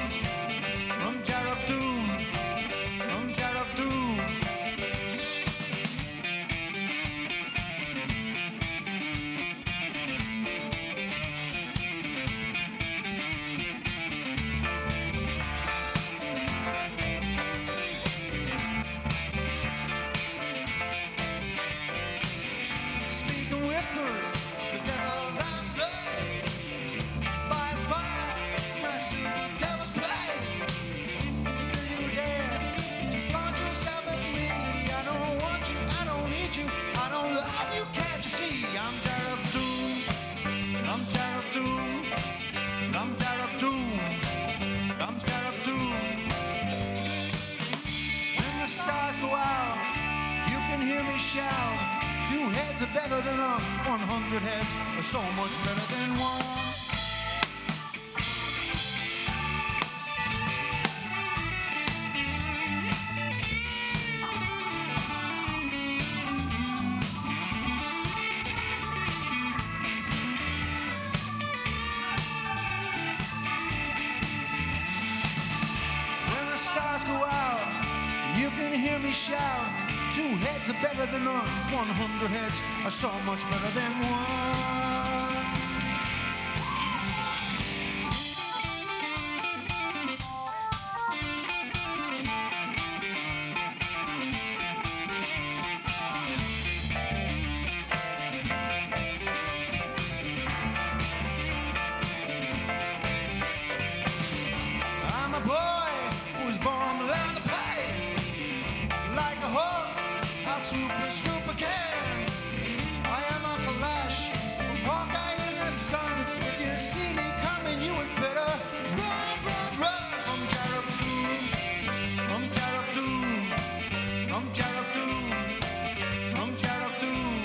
from Jarrock Doom, from Jarrock Doom. Speaking whispers, the devil's outside. By fire, my silver towers play. Still you dare to flaunt yourself at me. I don't want you, I don't need you, I don't love you, can't you see? I'm Jarrock Doom, I'm Jarrock Doom, I'm Jarrock Doom, I'm Jarrock Doom. When the stars go out, you can hear me shout. 2 heads are better than 100 heads are so much better than one. When the stars go out, you can hear me shout. 2 heads are better than 100 heads are so much better than one. I'm a boy who was born without the pay. Like a hawk, I'll super can. I am a flash, Hawkeye in the sun. If you see me coming, you had better run, run, run from Jarrock Doom, from Jarrock Doom, from Jarrock Doom, from Jarrock Doom.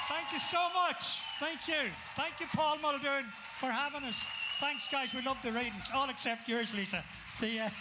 Thank you so much. Thank you. Thank you, Paul Muldoon, for having us. Thanks, guys. We love the readings, all except yours, Lisa. The